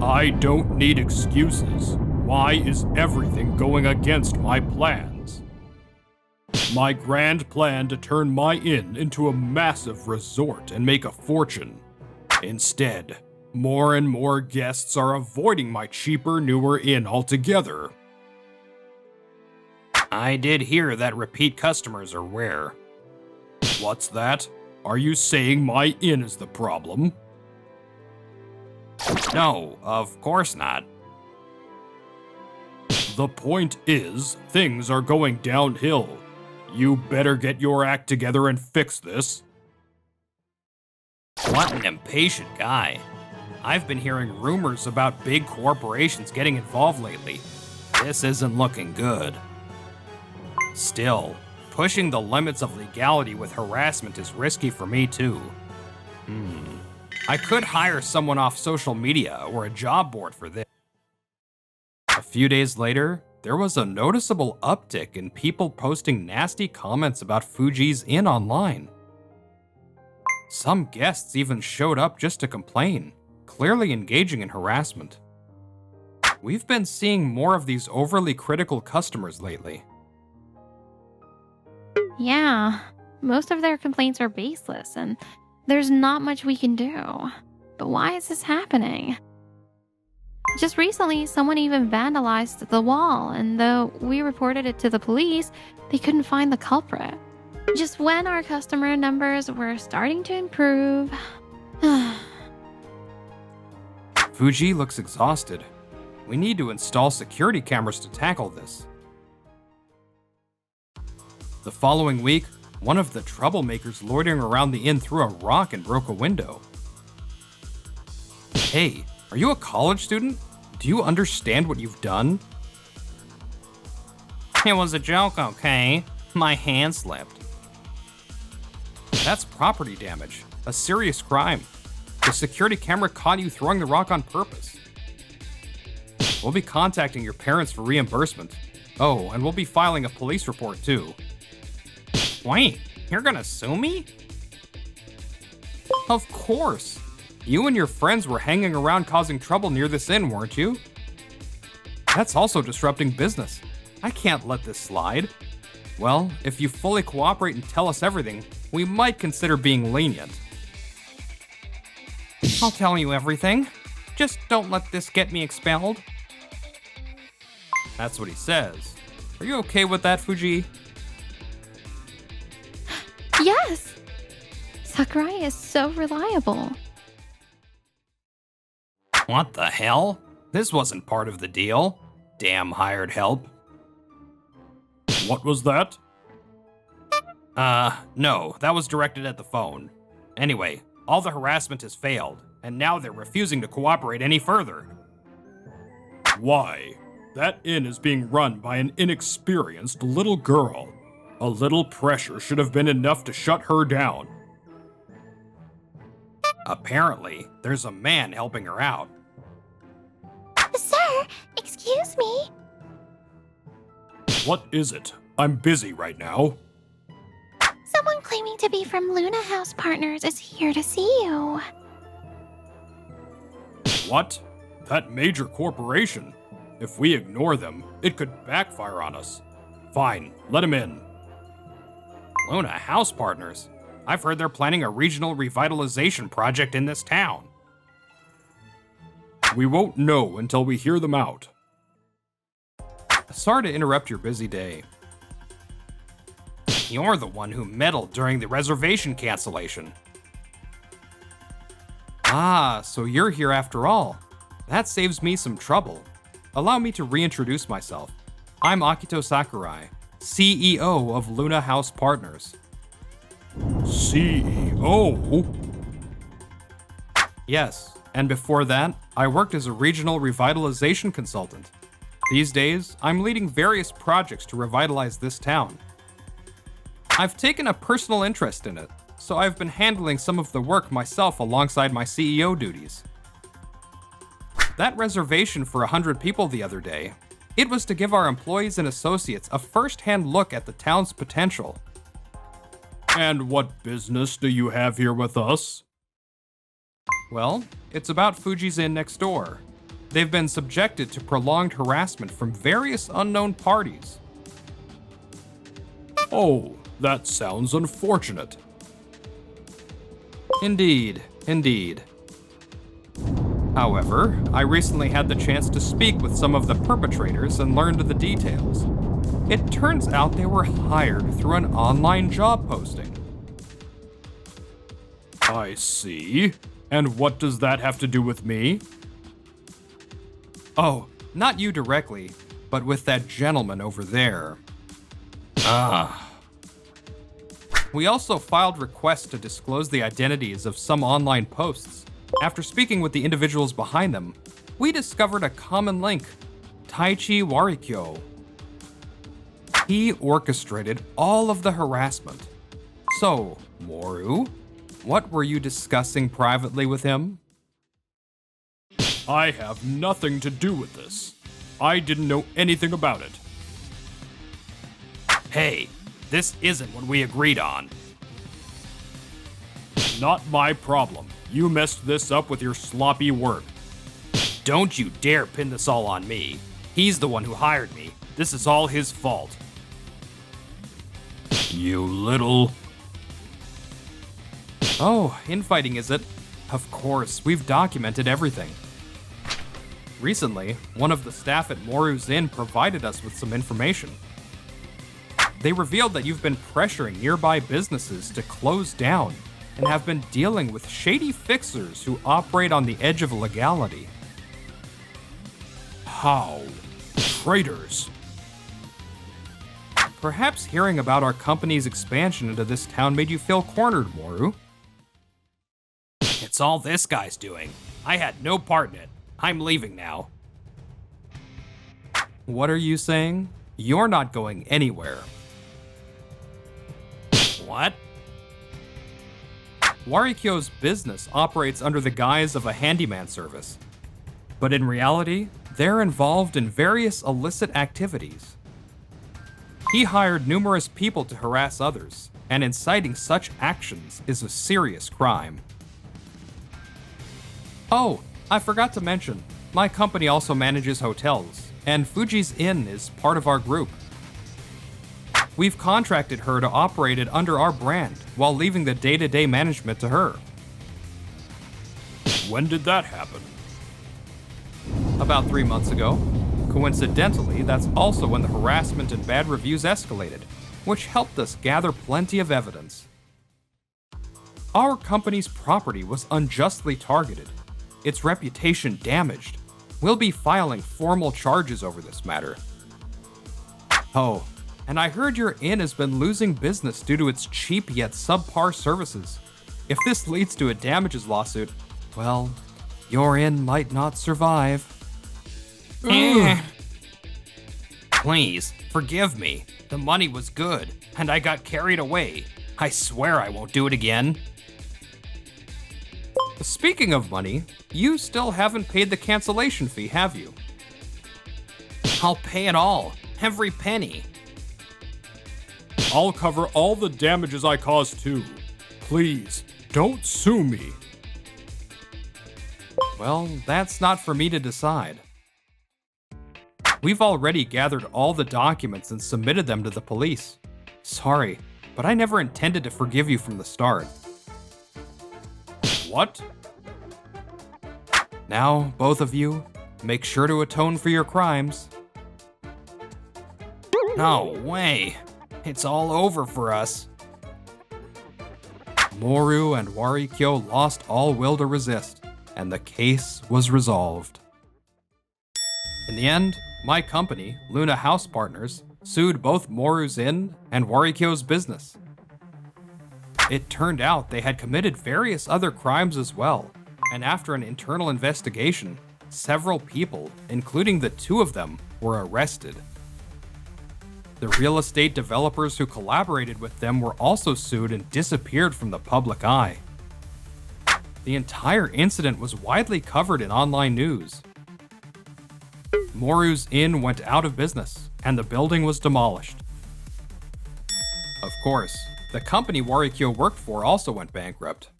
I don't need excuses. Why is everything going against my plans? My grand plan to turn my inn into a massive resort and make a fortune. Instead, more and more guests are avoiding my cheaper, newer inn altogether. I did hear that repeat customers are rare. What's that? Are you saying my inn is the problem? No, of course not. The point is, things are going downhill. You better get your act together and fix this. What an impatient guy. I've been hearing rumors about big corporations getting involved lately. This isn't looking good. Still, pushing the limits of legality with harassment is risky for me too. I could hire someone off social media or a job board for this. A few days later, there was a noticeable uptick in people posting nasty comments about Fuji's Inn online. Some guests even showed up just to complain, clearly engaging in harassment. We've been seeing more of these overly critical customers lately. Yeah, most of their complaints are baseless, and there's not much we can do. But why is this happening? Just recently, someone even vandalized the wall, and though we reported it to the police, they couldn't find the culprit. Just when our customer numbers were starting to improve... Fuji looks exhausted. We need to install security cameras to tackle this. The following week, one of the troublemakers loitering around the inn threw a rock and broke a window. Hey, are you a college student? Do you understand what you've done? It was a joke, okay? My hand slipped. That's property damage, a serious crime. The security camera caught you throwing the rock on purpose. We'll be contacting your parents for reimbursement. Oh, and we'll be filing a police report too. Wait, you're gonna sue me? Of course. You and your friends were hanging around causing trouble near this inn, weren't you? That's also disrupting business. I can't let this slide. Well, if you fully cooperate and tell us everything, we might consider being lenient. I'll tell you everything. Just don't let this get me expelled. That's what he says. Are you okay with that, Fuji? Yes! Sakurai is so reliable. What the hell? This wasn't part of the deal. Damn hired help. What was that? No, that was directed at the phone. Anyway, all the harassment has failed, and now they're refusing to cooperate any further. Why? That inn is being run by an inexperienced little girl. A little pressure should have been enough to shut her down. Apparently, there's a man helping her out. Sir, excuse me. What is it? I'm busy right now. Someone claiming to be from Luna House Partners is here to see you. What? That major corporation? If we ignore them, it could backfire on us. Fine, let him in. Luna House Partners? I've heard they're planning a regional revitalization project in this town. We won't know until we hear them out. Sorry to interrupt your busy day. You're the one who meddled during the reservation cancellation. Ah, so you're here after all. That saves me some trouble. Allow me to reintroduce myself. I'm Akito Sakurai, CEO of Luna House Partners. CEO? Yes, and before that, I worked as a regional revitalization consultant. These days, I'm leading various projects to revitalize this town. I've taken a personal interest in it, so I've been handling some of the work myself alongside my CEO duties. That reservation for 100 people the other day, it was to give our employees and associates a first-hand look at the town's potential. And what business do you have here with us? Well, it's about Fuji's Inn next door. They've been subjected to prolonged harassment from various unknown parties. Oh, that sounds unfortunate. Indeed, indeed. However, I recently had the chance to speak with some of the perpetrators and learned the details. It turns out they were hired through an online job posting. I see. And what does that have to do with me? Oh, not you directly, but with that gentleman over there. We also filed requests to disclose the identities of some online posts. After speaking with the individuals behind them, we discovered a common link, Taichi Warikyo. He orchestrated all of the harassment. So, Moru, what were you discussing privately with him? I have nothing to do with this. I didn't know anything about it. Hey, this isn't what we agreed on. Not my problem. You messed this up with your sloppy work. Don't you dare pin this all on me. He's the one who hired me. This is all his fault. You little... Oh, infighting is it? Of course, we've documented everything. Recently, one of the staff at Moru's Inn provided us with some information. They revealed that you've been pressuring nearby businesses to close down and have been dealing with shady fixers who operate on the edge of legality. How? Traitors. Perhaps hearing about our company's expansion into this town made you feel cornered, Moru. It's all this guy's doing. I had no part in it. I'm leaving now. What are you saying? You're not going anywhere. What? Warikyo's business operates under the guise of a handyman service. But in reality, they're involved in various illicit activities. He hired numerous people to harass others, and inciting such actions is a serious crime. Oh, I forgot to mention, my company also manages hotels, and Fuji's Inn is part of our group. We've contracted her to operate it under our brand while leaving the day-to-day management to her. When did that happen? About 3 months ago. Coincidentally, that's also when the harassment and bad reviews escalated, which helped us gather plenty of evidence. Our company's property was unjustly targeted, its reputation damaged. We'll be filing formal charges over this matter. Oh, and I heard your inn has been losing business due to its cheap yet subpar services. If this leads to a damages lawsuit, well, your inn might not survive. Please, forgive me. The money was good, and I got carried away. I swear I won't do it again. Speaking of money, you still haven't paid the cancellation fee, have you? I'll pay it all, every penny. I'll cover all the damages I caused too. Please, don't sue me. Well, that's not for me to decide. We've already gathered all the documents and submitted them to the police. Sorry, but I never intended to forgive you from the start. What? Now, both of you, make sure to atone for your crimes. No way. It's all over for us. Moru and Warikyo lost all will to resist, and the case was resolved. In the end, my company, Luna House Partners, sued both Moru's inn and Warikyo's business. It turned out they had committed various other crimes as well, and after an internal investigation, several people, including the two of them, were arrested. The real estate developers who collaborated with them were also sued and disappeared from the public eye. The entire incident was widely covered in online news. Moru's inn went out of business, and the building was demolished. Of course, the company Warikyo worked for also went bankrupt.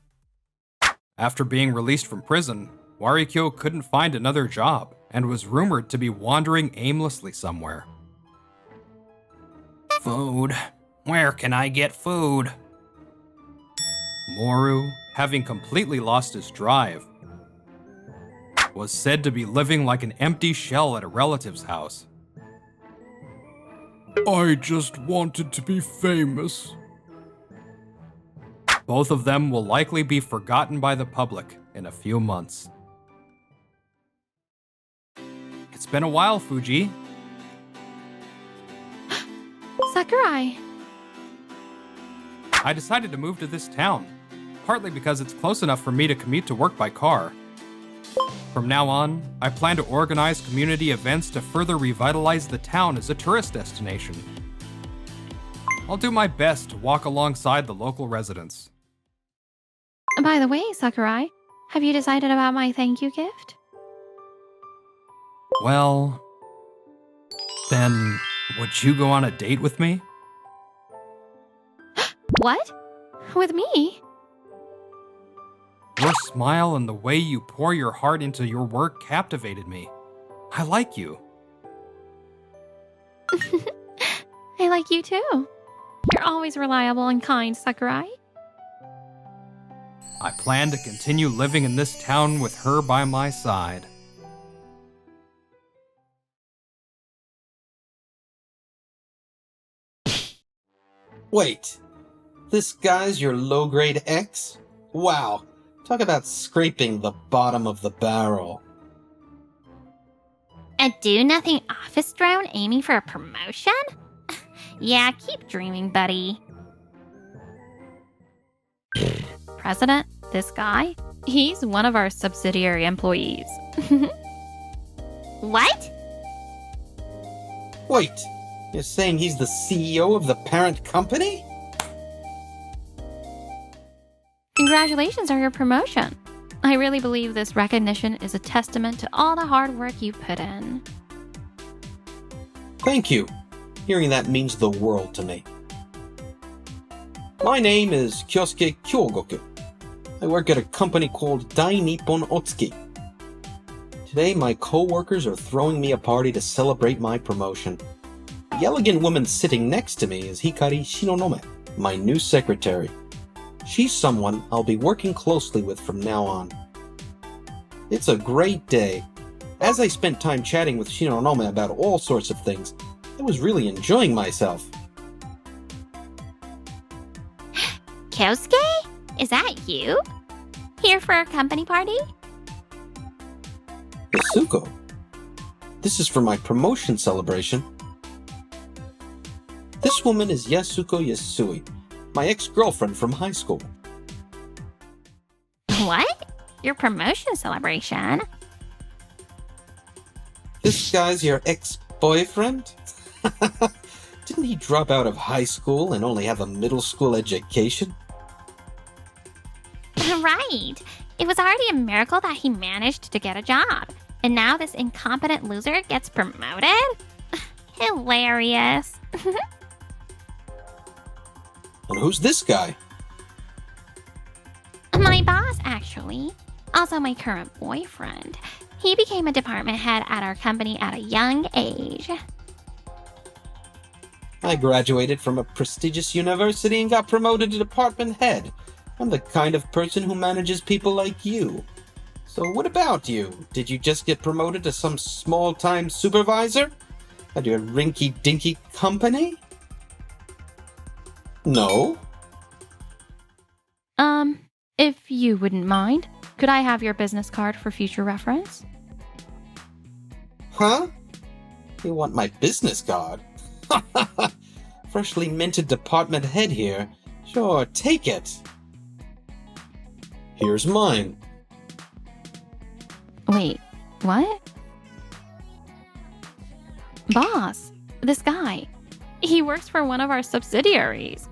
After being released from prison, Warikyo couldn't find another job and was rumored to be wandering aimlessly somewhere. Food. Where can I get food? Moru, having completely lost his drive, was said to be living like an empty shell at a relative's house. I just wanted to be famous. Both of them will likely be forgotten by the public in a few months. It's been a while, Fuji. Sakurai. I decided to move to this town, partly because it's close enough for me to commute to work by car. From now on, I plan to organize community events to further revitalize the town as a tourist destination. I'll do my best to walk alongside the local residents. By the way, Sakurai, have you decided about my thank you gift? Well, then, would you go on a date with me? What? With me? Your smile and the way you pour your heart into your work captivated me. I like you. I like you too. You're always reliable and kind, Sakurai. I plan to continue living in this town with her by my side. Wait, this guy's your low-grade ex? Wow, talk about scraping the bottom of the barrel. A do-nothing office drone aiming for a promotion? Yeah, keep dreaming, buddy. President, this guy, he's one of our subsidiary employees. What? Wait, you're saying he's the CEO of the parent company? Congratulations on your promotion. I really believe this recognition is a testament to all the hard work you put in. Thank you. Hearing that means the world to me. My name is Kyosuke Kyogoku. I work at a company called Dai Nippon Otsuki. Today, my co-workers are throwing me a party to celebrate my promotion. The elegant woman sitting next to me is Hikari Shinonome, my new secretary. She's someone I'll be working closely with from now on. It's a great day. As I spent time chatting with Shinonome about all sorts of things, I was really enjoying myself. Kyosuke? Is that you? Here for a company party? Yasuko, this is for my promotion celebration. This woman is Yasuko Yasui, my ex-girlfriend from high school. What? Your promotion celebration? This guy's your ex-boyfriend? Didn't he drop out of high school and only have a middle school education? Right. It was already a miracle that he managed to get a job. And now this incompetent loser gets promoted? Hilarious. And who's this guy? My boss, actually. Also my current boyfriend. He became a department head at our company at a young age. I graduated from a prestigious university and got promoted to department head. I'm the kind of person who manages people like you. So what about you? Did you just get promoted to some small-time supervisor at your rinky-dinky company? No. If you wouldn't mind, could I have your business card for future reference? Huh? You want my business card? Freshly minted department head here. Sure, take it. Here's mine. Wait, what? Boss, this guy. He works for one of our subsidiaries.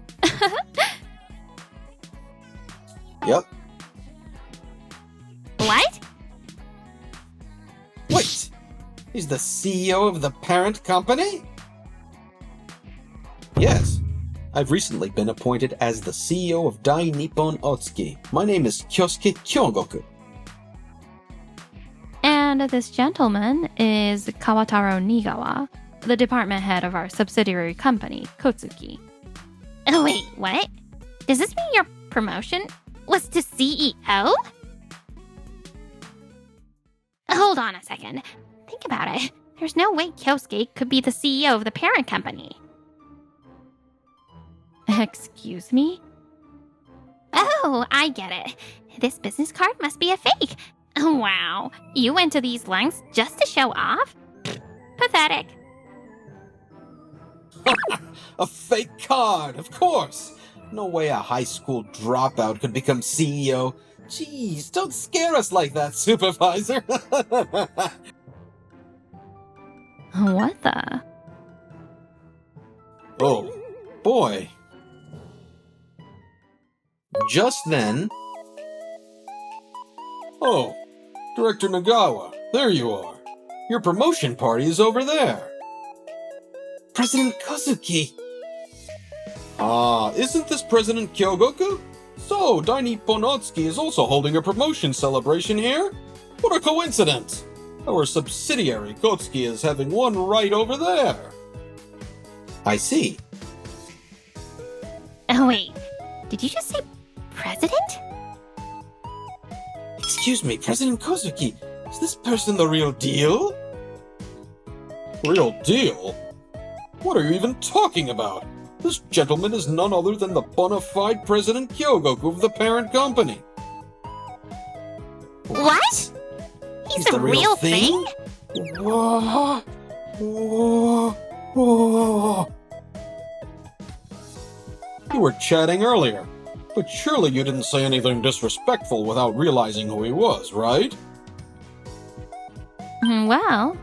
Yep. What? Wait! He's the CEO of the parent company? Yes. I've recently been appointed as the CEO of Dai Nippon Otsuki. My name is Kyosuke Kyogoku. And this gentleman is Kawataro Nigawa, the department head of our subsidiary company, Kotsuki. Oh, wait, what? Does this mean your promotion was to CEO? Hold on a second. Think about it. There's no way Kyosuke could be the CEO of the parent company. Excuse me? Oh, I get it. This business card must be a fake. Wow, you went to these lengths just to show off? Pathetic. A fake card, of course! No way a high school dropout could become CEO. Jeez, don't scare us like that, supervisor! What the? Oh, boy. Just then... Oh, Director Nagawa, there you are. Your promotion party is over there. President Kazuki! Ah, isn't this President Kyogoku? So, Dai Nippon Otsuki is also holding a promotion celebration here? What a coincidence! Our subsidiary, Kotsuki, is having one right over there. I see. Oh, wait. Did you just say president? Excuse me, President Kozuki, is this person the real deal? Real deal? What are you even talking about? This gentleman is none other than the bona fide President Kyogoku of the parent company. What? He's the real thing? Whoa. Whoa. Whoa. You were chatting earlier, but surely you didn't say anything disrespectful without realizing who he was, right? Well,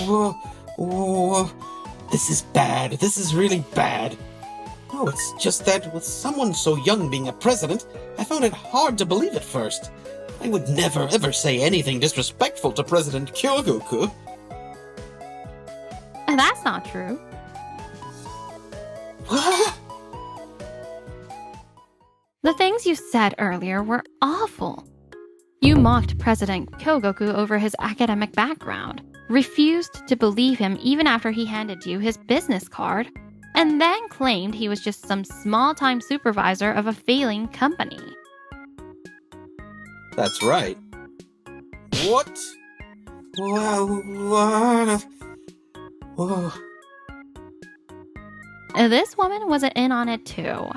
Whoa. Whoa. This is bad. This is really bad. No, it's just that with someone so young being a president, I found it hard to believe at first. I would never ever say anything disrespectful to President Kyogoku. that's not true. The things you said earlier were awful. You mocked President Kyogoku over his academic background, refused to believe him even after he handed you his business card, and then claimed he was just some small-time supervisor of a failing company. That's right. What? What? Oh. This woman was in on it too.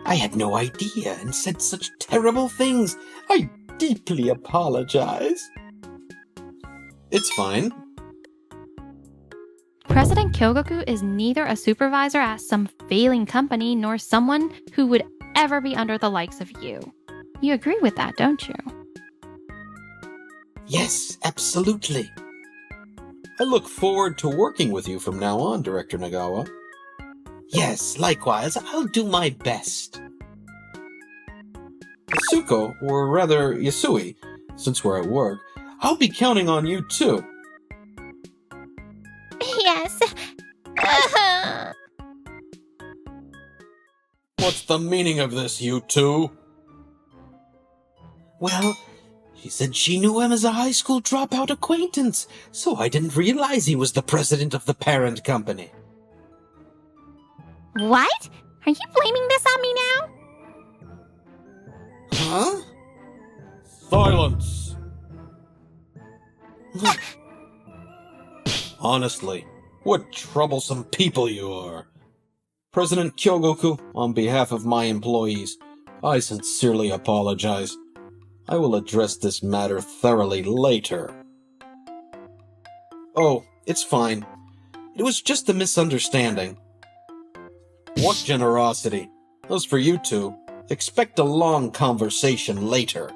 I had no idea and said such terrible things. I deeply apologize. It's fine. President Kyogoku is neither a supervisor at some failing company nor someone who would ever be under the likes of you. You agree with that, don't you? Yes, absolutely. I look forward to working with you from now on, Director Nagawa. Yes, likewise, I'll do my best. Yasuko, or rather Yasui, since we're at work, I'll be counting on you too. Yes. What's the meaning of this, you two? Well, she said she knew him as a high school dropout acquaintance, so I didn't realize he was the president of the parent company. What? Are you blaming this on me now? Huh? Silence! Honestly, what troublesome people you are. President Kyogoku, on behalf of my employees, I sincerely apologize. I will address this matter thoroughly later. Oh, it's fine. It was just a misunderstanding. What generosity. As for you two, expect a long conversation later.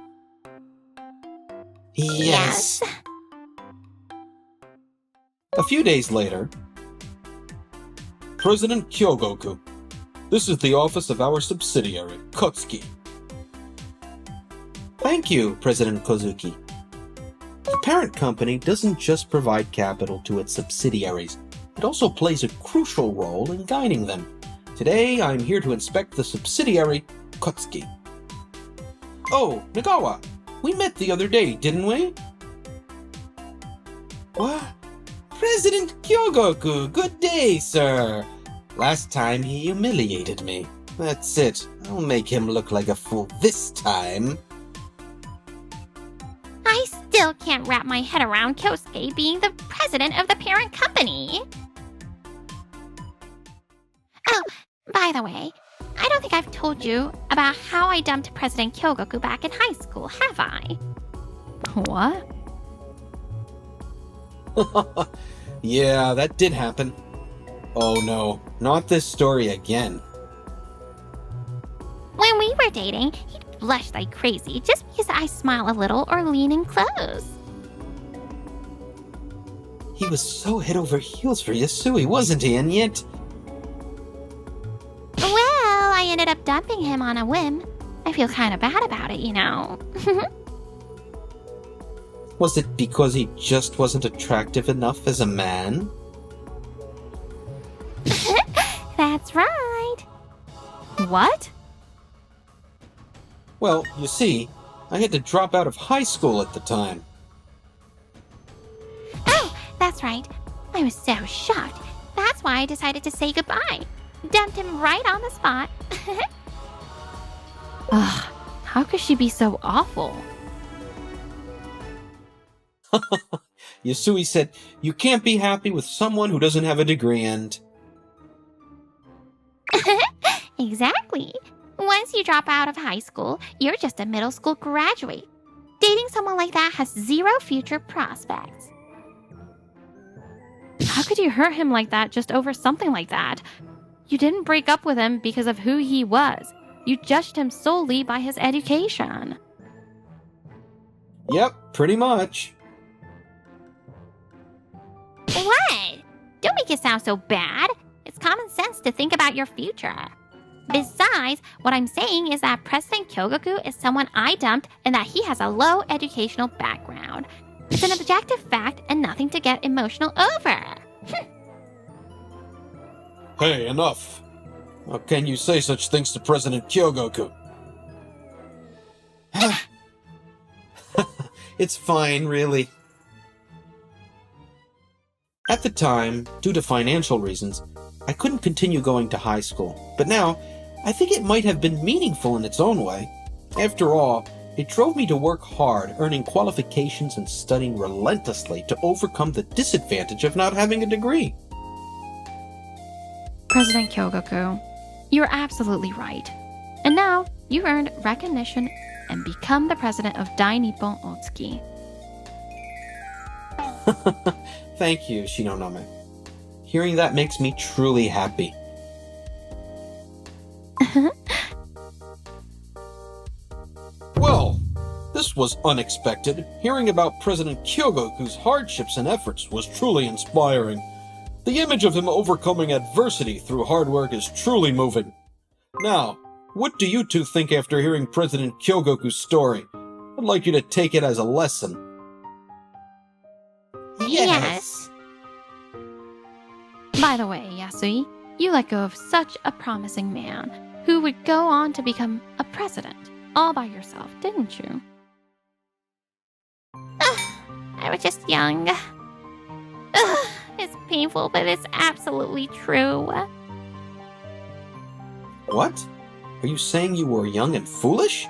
Yes. A few days later, President Kyogoku. This is the office of our subsidiary, Kotsuki. Thank you, President Kozuki. The parent company doesn't just provide capital to its subsidiaries, it also plays a crucial role in guiding them. Today, I'm here to inspect the subsidiary, Kotsuki. Oh, Nagawa, we met the other day, didn't we? What? President Kyogoku, good day, sir. Last time he humiliated me. That's it. I'll make him look like a fool this time. I still can't wrap my head around Kyosuke being the president of the parent company. Oh, by the way, I don't think I've told you about how I dumped President Kyogoku back in high school, have I? What? Yeah, that did happen. Oh no, not this story again. When we were dating, he'd blush like crazy just because I smile a little or lean in close. He was so head over heels for Yasui, wasn't he? And yet... Well, I ended up dumping him on a whim. I feel kind of bad about it, you know. Was it because he just wasn't attractive enough as a man? That's right. What? Well, you see, I had to drop out of high school at the time. Oh, that's right. I was so shocked. That's why I decided to say goodbye. Dumped him right on the spot. Ugh, how could she be so awful? Yasui said, you can't be happy with someone who doesn't have a degree and... Exactly. Once you drop out of high school, you're just a middle school graduate. Dating someone like that has zero future prospects. How could you hurt him like that just over something like that? You didn't break up with him because of who he was. You judged him solely by his education. Yep, pretty much. What? Don't make it sound so bad. It's common sense to think about your future. Besides, what I'm saying is that President Kyogoku is someone I dumped and that he has a low educational background. It's an objective fact and nothing to get emotional over. Hey, enough. How can you say such things to President Kyogoku? It's fine, really. At the time, due to financial reasons, I couldn't continue going to high school, but now, I think it might have been meaningful in its own way. After all, it drove me to work hard, earning qualifications and studying relentlessly to overcome the disadvantage of not having a degree. President Kyogoku, you're absolutely right. And now, you've earned recognition and become the president of Dai Nippon Otsuki. Thank you, Shinonome. Hearing that makes me truly happy. Well, this was unexpected. Hearing about President Kyogoku's hardships and efforts was truly inspiring. The image of him overcoming adversity through hard work is truly moving. Now, what do you two think after hearing President Kyogoku's story? I'd like you to take it as a lesson. Yes. By the way, Yasui, you let go of such a promising man who would go on to become a president all by yourself, didn't you? I was just young. It's painful, but it's absolutely true. What? Are you saying you were young and foolish?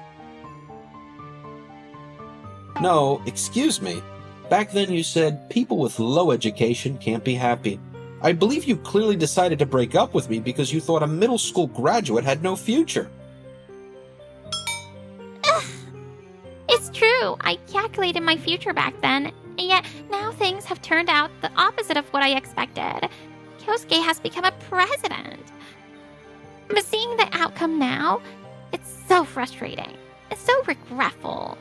No, excuse me. Back then you said people with low education can't be happy. I believe you clearly decided to break up with me because you thought a middle school graduate had no future. It's true. I calculated my future back then, and yet now things have turned out the opposite of what I expected. Kyosuke has become a president. But seeing the outcome now, it's so frustrating. It's so regretful.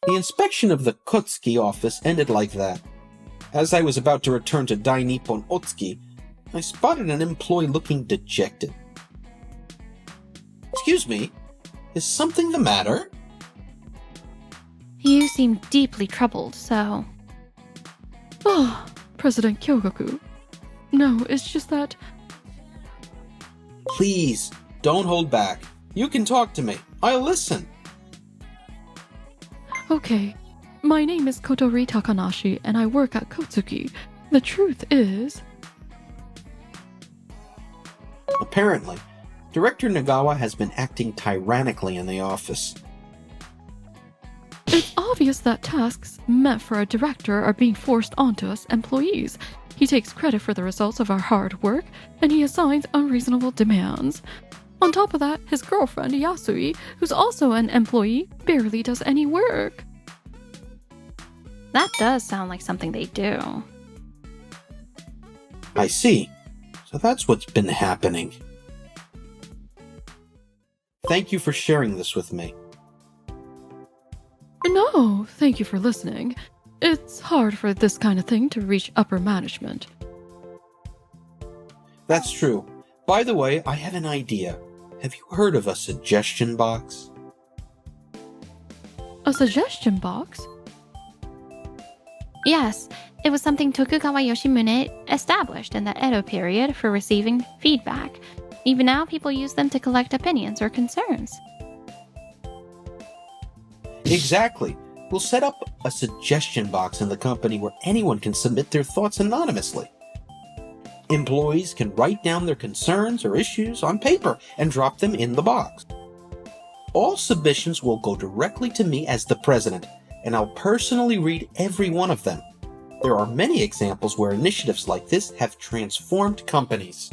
The inspection of the Kotsuki office ended like that. As I was about to return to Dai Nippon Otsuki, I spotted an employee looking dejected. Excuse me, is something the matter? You seem deeply troubled, so... Oh, President Kyogoku. No, it's just that... Please, don't hold back. You can talk to me. I'll listen. Okay, my name is Kotori Takanashi and I work at Kotsuki. The truth is... Apparently, Director Nagawa has been acting tyrannically in the office. It's obvious that tasks meant for a director are being forced onto us employees. He takes credit for the results of our hard work, and he assigns unreasonable demands. On top of that, his girlfriend, Yasui, who's also an employee, barely does any work. That does sound like something they do. I see. So that's what's been happening. Thank you for sharing this with me. No, thank you for listening. It's hard for this kind of thing to reach upper management. That's true. By the way, I have an idea. Have you heard of a suggestion box? A suggestion box? Yes, it was something Tokugawa Yoshimune established in the Edo period for receiving feedback. Even now, people use them to collect opinions or concerns. Exactly. We'll set up a suggestion box in the company where anyone can submit their thoughts anonymously. Employees can write down their concerns or issues on paper and drop them in the box. All submissions will go directly to me as the president, and I'll personally read every one of them. There are many examples where initiatives like this have transformed companies.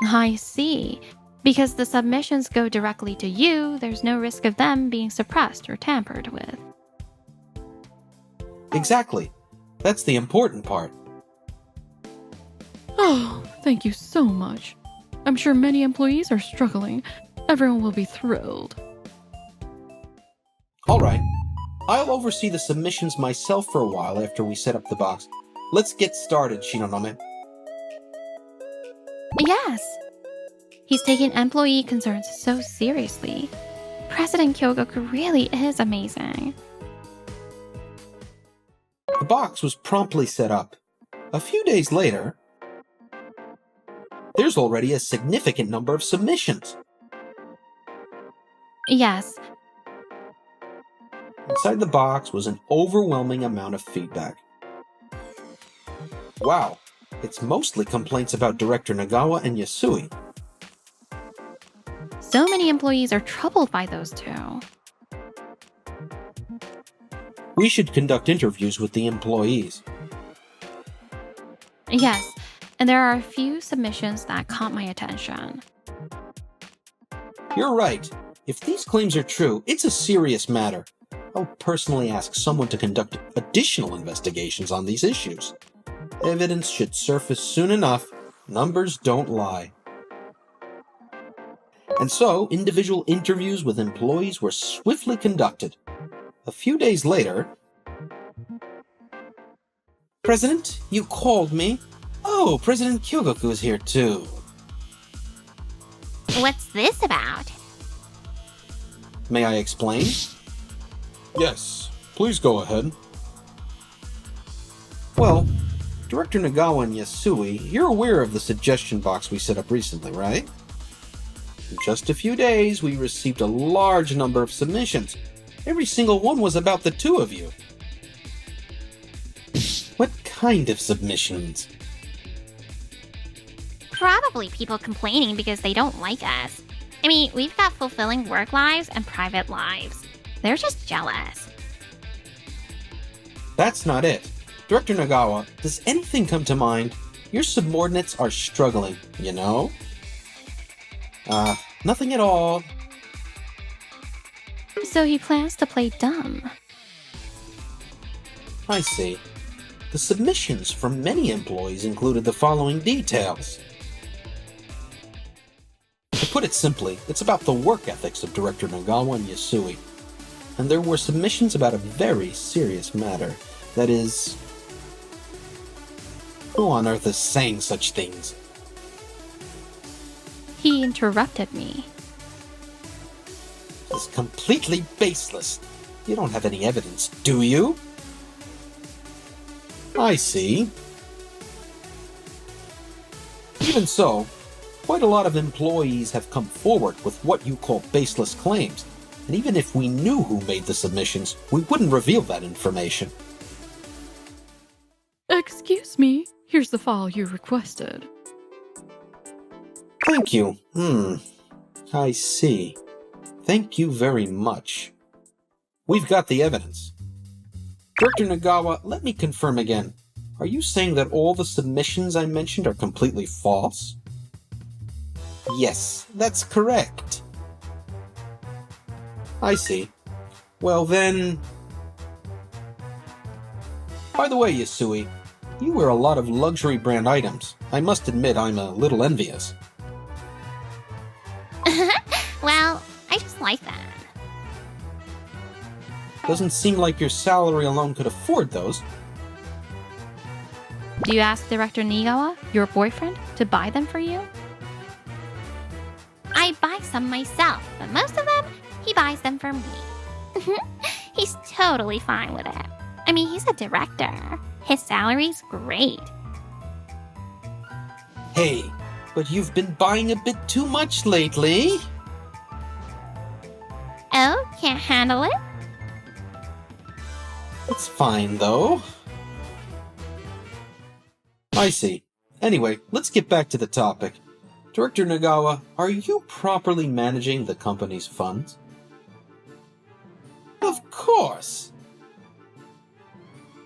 I see. Because the submissions go directly to you, there's no risk of them being suppressed or tampered with. Exactly. That's the important part. Oh, thank you so much. I'm sure many employees are struggling. Everyone will be thrilled. Alright. I'll oversee the submissions myself for a while after we set up the box. Let's get started, Shinonome. Yes! He's taking employee concerns so seriously. President Kyogoku really is amazing. The box was promptly set up. A few days later, there's already a significant number of submissions. Yes, Inside the box was an overwhelming amount of feedback. Wow, it's mostly complaints about Director Nagawa and Yasui. so many employees are troubled by those two. We should conduct interviews with the employees. Yes, and there are a few submissions that caught my attention. You're right. If these claims are true, it's a serious matter. I'll personally ask someone to conduct additional investigations on these issues. Evidence should surface soon enough. Numbers don't lie. And so, individual interviews with employees were swiftly conducted. A few days later, President, you called me. Oh, President Kyogoku is here too. What's this about? May I explain? Yes, please go ahead. Well, Director Nagawa and Yasui, you're aware of the suggestion box we set up recently, right? In just a few days, we received a large number of submissions. Every single one was about the two of you. What kind of submissions? Probably people complaining because they don't like us. I mean, we've got fulfilling work lives and private lives. They're just jealous. That's not it. Director Nagawa, does anything come to mind? Your subordinates are struggling, you know? Nothing at all. So he plans to play dumb. I see. The submissions from many employees included the following details. To put it simply, it's about the work ethics of Director Nagawa and Yasui. And there were submissions about a very serious matter. That is... who on earth is saying such things? He interrupted me. It's completely baseless. You don't have any evidence, do you? I see. Even so, quite a lot of employees have come forward with what you call baseless claims. And even if we knew who made the submissions, we wouldn't reveal that information. Excuse me, here's the file you requested. Thank you. I see. Thank you very much. We've got the evidence. Director Nagawa, let me confirm again. Are you saying that all the submissions I mentioned are completely false? Yes, that's correct. I see. Well then... By the way, Yasui, you wear a lot of luxury brand items. I must admit I'm a little envious. Well, I just like that. Doesn't seem like your salary alone could afford those. Do you ask Director Nigawa, your boyfriend, to buy them for you? I buy some myself, but most of them, he buys them for me. He's totally fine with it. I mean, he's a director. His salary's great. Hey, but you've been buying a bit too much lately. Oh, can't handle it? It's fine, though. I see. Anyway, let's get back to the topic. Director Nagawa, are you properly managing the company's funds? Of course!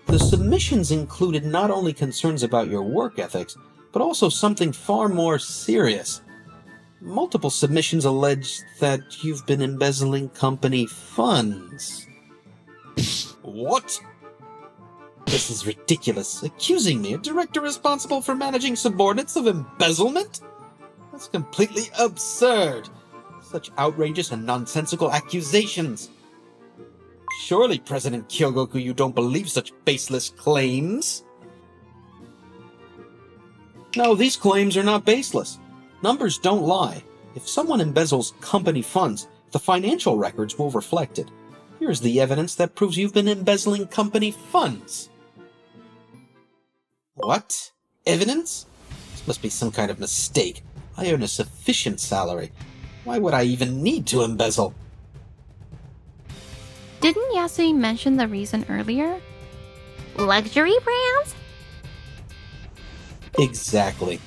The submissions included not only concerns about your work ethics, but also something far more serious. Multiple submissions allege that you've been embezzling company funds. What? This is ridiculous. Accusing me, a director responsible for managing subordinates, of embezzlement? That's completely absurd. Such outrageous and nonsensical accusations. Surely, President Kyogoku, you don't believe such baseless claims? No, these claims are not baseless. Numbers don't lie. If someone embezzles company funds, the financial records will reflect it. Here's the evidence that proves you've been embezzling company funds. What? Evidence? This must be some kind of mistake. I earn a sufficient salary. Why would I even need to embezzle? Didn't Yasui mention the reason earlier? Luxury brands? Exactly.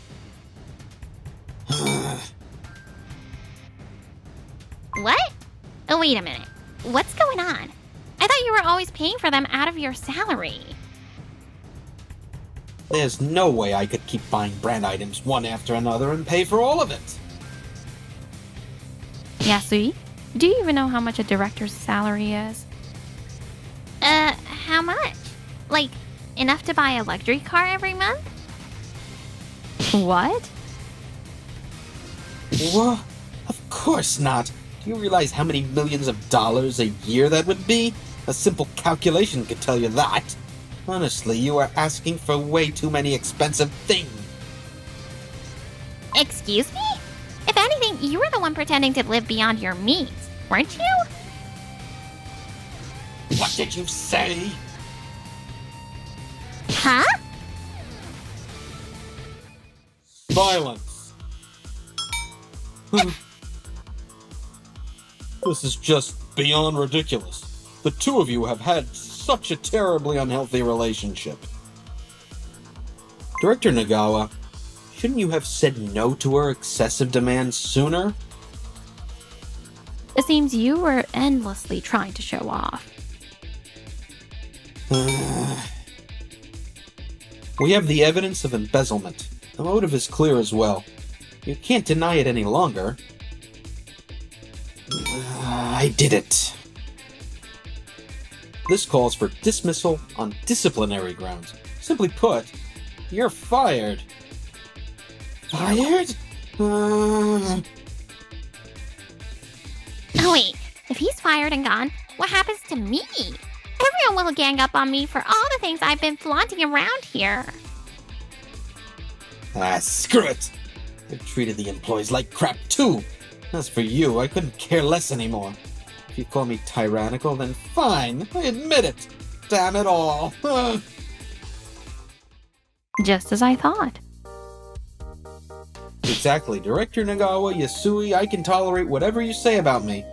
What? Oh, wait a minute. What's going on? I thought you were always paying for them out of your salary. There's no way I could keep buying brand items one after another and pay for all of it. Yasui, do you even know how much a director's salary is? How much? Like, enough to buy a luxury car every month? What? What? Of course not. Do you realize how many millions of dollars a year that would be? A simple calculation could tell you that. Honestly, you are asking for way too many expensive things. Excuse me? If anything, you were the one pretending to live beyond your means, weren't you? What did you say? Huh? Silence. This is just beyond ridiculous. The two of you have had such a terribly unhealthy relationship. Director Nagawa, shouldn't you have said no to her excessive demands sooner? It seems you were endlessly trying to show off. We have the evidence of embezzlement. The motive is clear as well. You can't deny it any longer. I did it. This calls for dismissal on disciplinary grounds. Simply put, you're fired. Fired? Oh, wait. If he's fired and gone, what happens to me? Everyone will gang up on me for all the things I've been flaunting around here. Screw it. I've treated the employees like crap too. As for you, I couldn't care less anymore. If you call me tyrannical, then fine. I admit it. Damn it all. Just as I thought. Exactly. Director Nagawa, Yasui, I can tolerate whatever you say about me.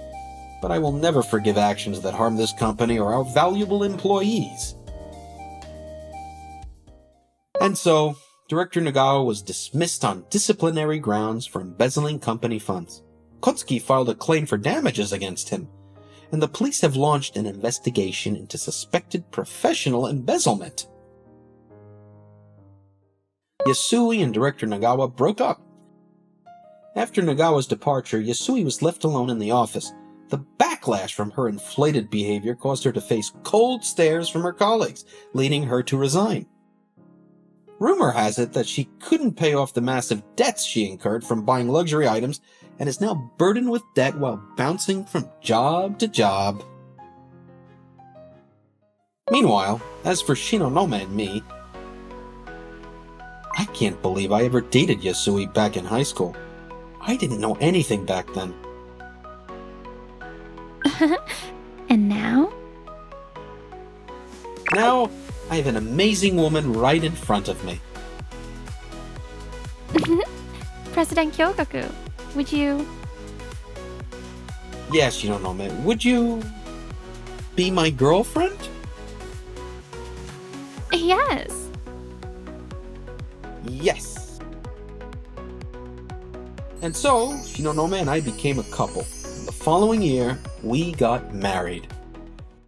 But I will never forgive actions that harm this company or our valuable employees. And so, Director Nagawa was dismissed on disciplinary grounds for embezzling company funds. Kotsuki filed a claim for damages against him, and the police have launched an investigation into suspected professional embezzlement. Yasui and Director Nagawa broke up. After Nagawa's departure, Yasui was left alone in the office. The backlash from her inflated behavior caused her to face cold stares from her colleagues, leading her to resign. Rumor has it that she couldn't pay off the massive debts she incurred from buying luxury items and is now burdened with debt while bouncing from job to job. Meanwhile, as for Shinonome and me, I can't believe I ever dated Yasui back in high school. I didn't know anything back then. And now? Now, I have an amazing woman right in front of me. President Kyogoku, would you... Yes, Shinonome, would you be my girlfriend? Yes. Yes. And so, Shinonome and I became a couple. The following year, we got married.